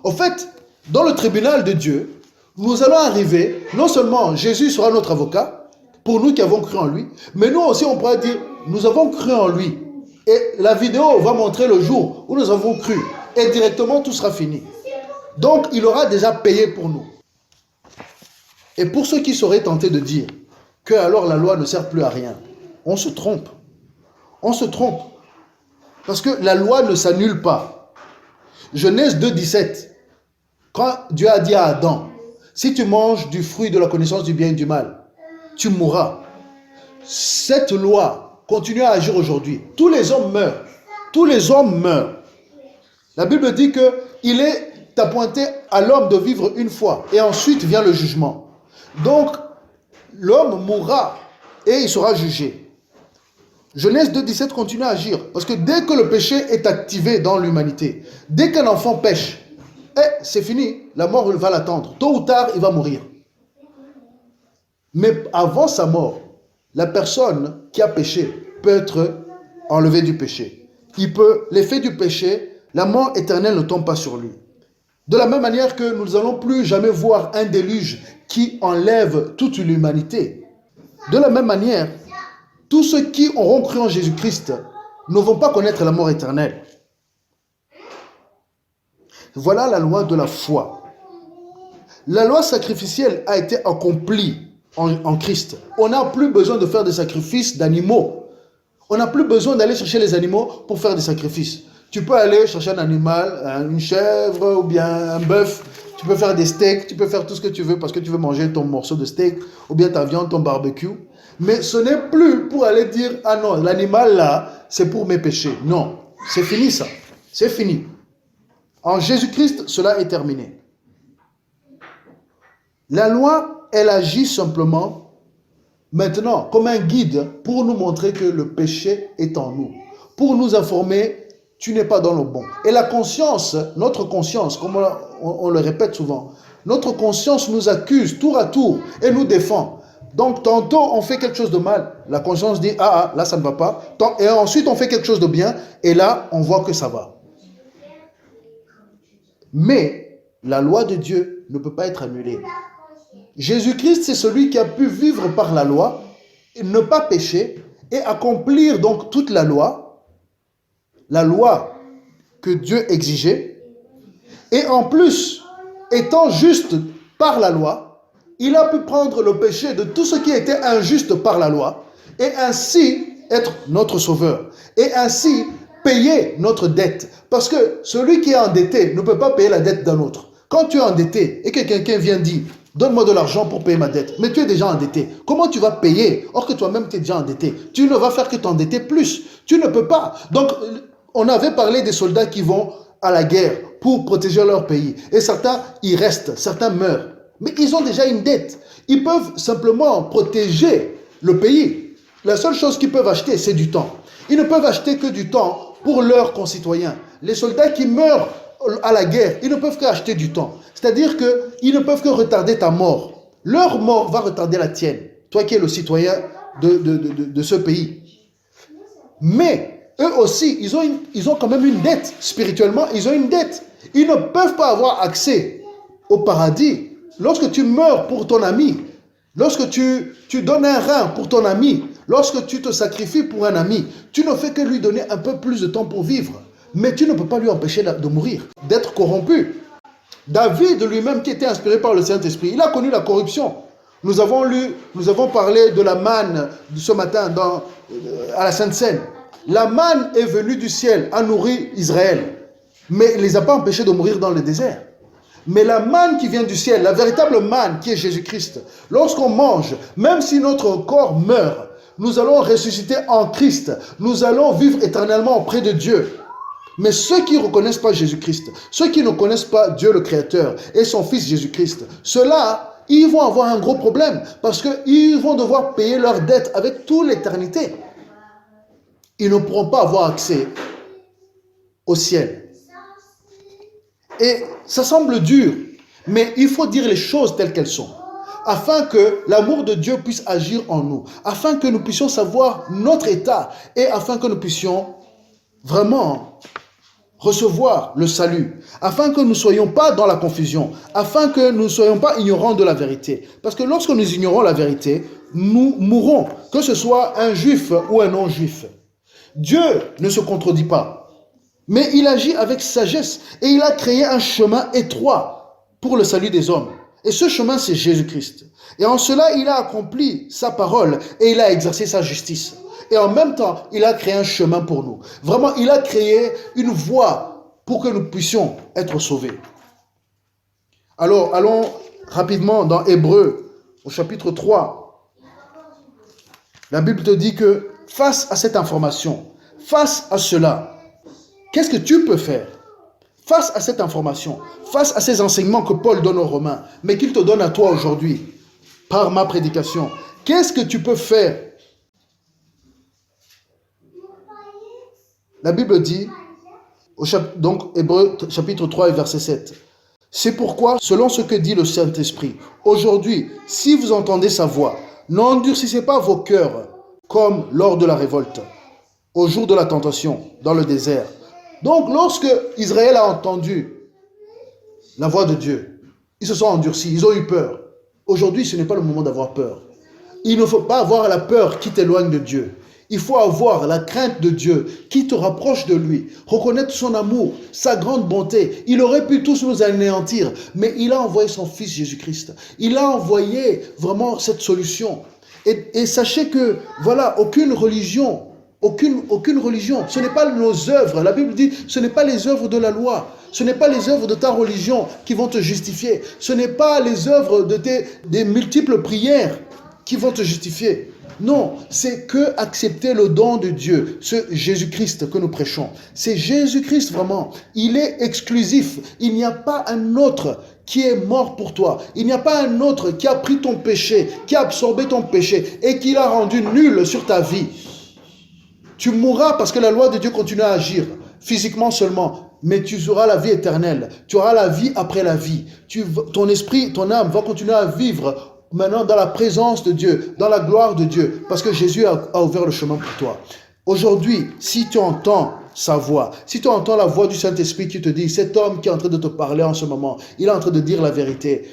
En fait, dans le tribunal de Dieu, nous allons arriver, non seulement Jésus sera notre avocat, pour nous qui avons cru en lui, mais nous aussi on pourra dire, nous avons cru en lui. Et la vidéo va montrer le jour où nous avons cru. Et directement tout sera fini. Donc il aura déjà payé pour nous. Et pour ceux qui seraient tentés de dire que alors la loi ne sert plus à rien. On se trompe. On se trompe. Parce que la loi ne s'annule pas. Genèse 2,17. Quand Dieu a dit à Adam, si tu manges du fruit de la connaissance du bien et du mal, tu mourras. Cette loi continue à agir aujourd'hui. Tous les hommes meurent. Tous les hommes meurent. La Bible dit qu'il est appointé à l'homme de vivre une fois et ensuite vient le jugement. Donc, l'homme mourra et il sera jugé. Genèse 2,17 continue à agir. Parce que dès que le péché est activé dans l'humanité, dès qu'un enfant pêche, c'est fini, la mort va l'attendre. Tôt ou tard, il va mourir. Mais avant sa mort, la personne qui a péché peut être enlevée du péché. L'effet du péché, la mort éternelle ne tombe pas sur lui. De la même manière que nous n'allons plus jamais voir un déluge qui enlève toute l'humanité. De la même manière, tous ceux qui auront cru en Jésus-Christ ne vont pas connaître la mort éternelle. Voilà la loi de la foi. La loi sacrificielle a été accomplie en Christ. On n'a plus besoin de faire des sacrifices d'animaux. On n'a plus besoin d'aller chercher les animaux pour faire des sacrifices. Tu peux aller chercher un animal, une chèvre ou bien un bœuf. Tu peux faire des steaks, tu peux faire tout ce que tu veux parce que tu veux manger ton morceau de steak ou bien ta viande, ton barbecue. Mais ce n'est plus pour aller dire, ah non, l'animal là, c'est pour mes péchés. Non, c'est fini ça. C'est fini. En Jésus-Christ, cela est terminé. La loi, elle agit simplement maintenant comme un guide pour nous montrer que le péché est en nous. Pour nous informer, tu n'es pas dans le bon. Et la conscience, notre conscience, comme on le répète souvent, notre conscience nous accuse tour à tour et nous défend. Donc tantôt on fait quelque chose de mal, la conscience dit ah là ça ne va pas, et ensuite on fait quelque chose de bien et là on voit que ça va. Mais la loi de Dieu ne peut pas être annulée. Jésus-Christ, c'est celui qui a pu vivre par la loi, ne pas pécher et accomplir donc toute la loi que Dieu exigeait. Et en plus, étant juste par la loi, il a pu prendre le péché de tout ce qui était injuste par la loi et ainsi être notre sauveur et ainsi payer notre dette. Parce que celui qui est endetté ne peut pas payer la dette d'un autre. Quand tu es endetté et que quelqu'un vient dire « Donne-moi de l'argent pour payer ma dette », mais tu es déjà endetté. Comment tu vas payer or que toi-même tu es déjà endetté? Tu ne vas faire que t'endetter plus. Tu ne peux pas. Donc, on avait parlé des soldats qui vont à la guerre pour protéger leur pays. Et certains y restent, certains meurent. Mais ils ont déjà une dette. Ils peuvent simplement protéger le pays. La seule chose qu'ils peuvent acheter, c'est du temps. Ils ne peuvent acheter que du temps pour leurs concitoyens. Les soldats qui meurent à la guerre, ils ne peuvent qu'acheter du temps. C'est-à-dire qu'ils ne peuvent que retarder ta mort. Leur mort va retarder la tienne. Toi qui es le citoyen de ce pays. Mais eux aussi, ils ont quand même une dette. Spirituellement, ils ont une dette. Ils ne peuvent pas avoir accès au paradis. Lorsque tu meurs pour ton ami, lorsque tu donnes un rein pour ton ami, lorsque tu te sacrifies pour un ami, tu ne fais que lui donner un peu plus de temps pour vivre. Mais tu ne peux pas lui empêcher de mourir, d'être corrompu. David lui-même qui était inspiré par le Saint-Esprit, il a connu la corruption. Nous avons parlé de la manne ce matin à la Sainte Seine. La manne est venue du ciel à nourrir Israël, mais il ne les a pas empêchés de mourir dans le désert. Mais la manne qui vient du ciel, la véritable manne qui est Jésus-Christ, lorsqu'on mange, même si notre corps meurt, nous allons ressusciter en Christ. Nous allons vivre éternellement auprès de Dieu. Mais ceux qui ne reconnaissent pas Jésus-Christ, ceux qui ne connaissent pas Dieu le Créateur et son Fils Jésus-Christ, ceux-là, ils vont avoir un gros problème parce qu'ils vont devoir payer leurs dettes avec toute l'éternité. Ils ne pourront pas avoir accès au ciel. Et ça semble dur, mais il faut dire les choses telles qu'elles sont, afin que l'amour de Dieu puisse agir en nous, afin que nous puissions savoir notre état et afin que nous puissions vraiment recevoir le salut, afin que nous ne soyons pas dans la confusion, afin que nous ne soyons pas ignorants de la vérité. Parce que lorsque nous ignorons la vérité, nous mourrons, que ce soit un juif ou un non-juif. Dieu ne se contredit pas. Mais il agit avec sagesse et il a créé un chemin étroit pour le salut des hommes. Et ce chemin, c'est Jésus-Christ. Et en cela, il a accompli sa parole et il a exercé sa justice. Et en même temps, il a créé un chemin pour nous. Vraiment, il a créé une voie pour que nous puissions être sauvés. Alors, allons rapidement dans Hébreux, au chapitre 3. La Bible te dit que face à cette information, face à cela, qu'est-ce que tu peux faire? Face à cette information, face à ces enseignements que Paul donne aux Romains, mais qu'il te donne à toi aujourd'hui, par ma prédication, qu'est-ce que tu peux faire? La Bible dit, donc Hébreux chapitre 3 et verset 7, c'est pourquoi, selon ce que dit le Saint-Esprit, aujourd'hui, si vous entendez sa voix, n'endurcissez pas vos cœurs comme lors de la révolte, au jour de la tentation, dans le désert. Donc, lorsque Israël a entendu la voix de Dieu, ils se sont endurcis, ils ont eu peur. Aujourd'hui, ce n'est pas le moment d'avoir peur. Il ne faut pas avoir la peur qui t'éloigne de Dieu. Il faut avoir la crainte de Dieu qui te rapproche de lui. Reconnaître son amour, sa grande bonté. Il aurait pu tous nous anéantir, mais il a envoyé son Fils Jésus-Christ. Il a envoyé vraiment cette solution. Et sachez que, voilà, aucune religion, ce n'est pas nos œuvres. La Bible dit, ce n'est pas les œuvres de la loi. Ce n'est pas les œuvres de ta religion qui vont te justifier. Ce n'est pas les œuvres de des multiples prières qui vont te justifier. Non, c'est que accepter le don de Dieu, ce Jésus-Christ que nous prêchons. C'est Jésus-Christ vraiment. Il est exclusif. Il n'y a pas un autre qui est mort pour toi. Il n'y a pas un autre qui a pris ton péché, qui a absorbé ton péché et qui l'a rendu nul sur ta vie. Tu mourras parce que la loi de Dieu continue à agir, physiquement seulement, mais tu auras la vie éternelle. Tu auras la vie après la vie. Ton esprit, ton âme va continuer à vivre maintenant dans la présence de Dieu, dans la gloire de Dieu, parce que Jésus a ouvert le chemin pour toi. Aujourd'hui, si tu entends sa voix, si tu entends la voix du Saint-Esprit qui te dit, cet homme qui est en train de te parler en ce moment, il est en train de dire la vérité.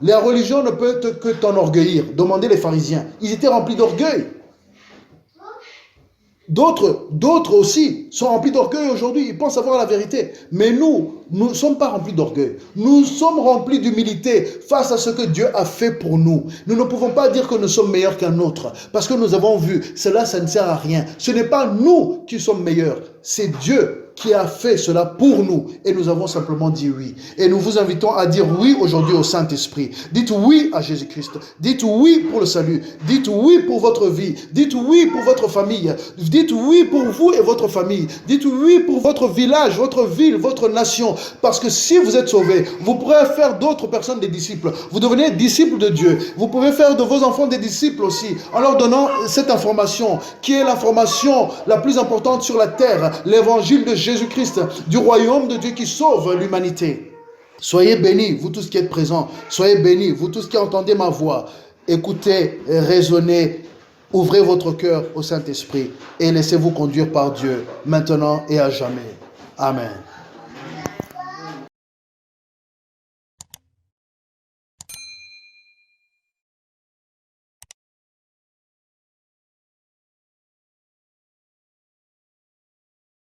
La religion ne peut que t'enorgueillir. Demandez les pharisiens. Ils étaient remplis d'orgueil. D'autres aussi sont remplis d'orgueil aujourd'hui. Ils pensent avoir la vérité. Mais nous ne sommes pas remplis d'orgueil. Nous sommes remplis d'humilité face à ce que Dieu a fait pour nous. Nous ne pouvons pas dire que nous sommes meilleurs qu'un autre. Parce que nous avons vu, cela, ça ne sert à rien. Ce n'est pas nous qui sommes meilleurs. C'est Dieu qui a fait cela pour nous. Et nous avons simplement dit oui. Et nous vous invitons à dire oui aujourd'hui au Saint-Esprit. Dites oui à Jésus-Christ. Dites oui pour le salut. Dites oui pour votre vie. Dites oui pour votre famille. Dites oui pour vous et votre famille. Dites oui pour votre village, votre ville, votre nation. Parce que si vous êtes sauvés, vous pourrez faire d'autres personnes des disciples. Vous devenez disciples de Dieu. Vous pouvez faire de vos enfants des disciples aussi. En leur donnant cette information, qui est l'information la plus importante sur la terre. L'évangile de Jésus-Christ, du royaume de Dieu qui sauve l'humanité. Soyez bénis, vous tous qui êtes présents. Soyez bénis, vous tous qui entendez ma voix. Écoutez, raisonnez, ouvrez votre cœur au Saint-Esprit et laissez-vous conduire par Dieu, maintenant et à jamais. Amen.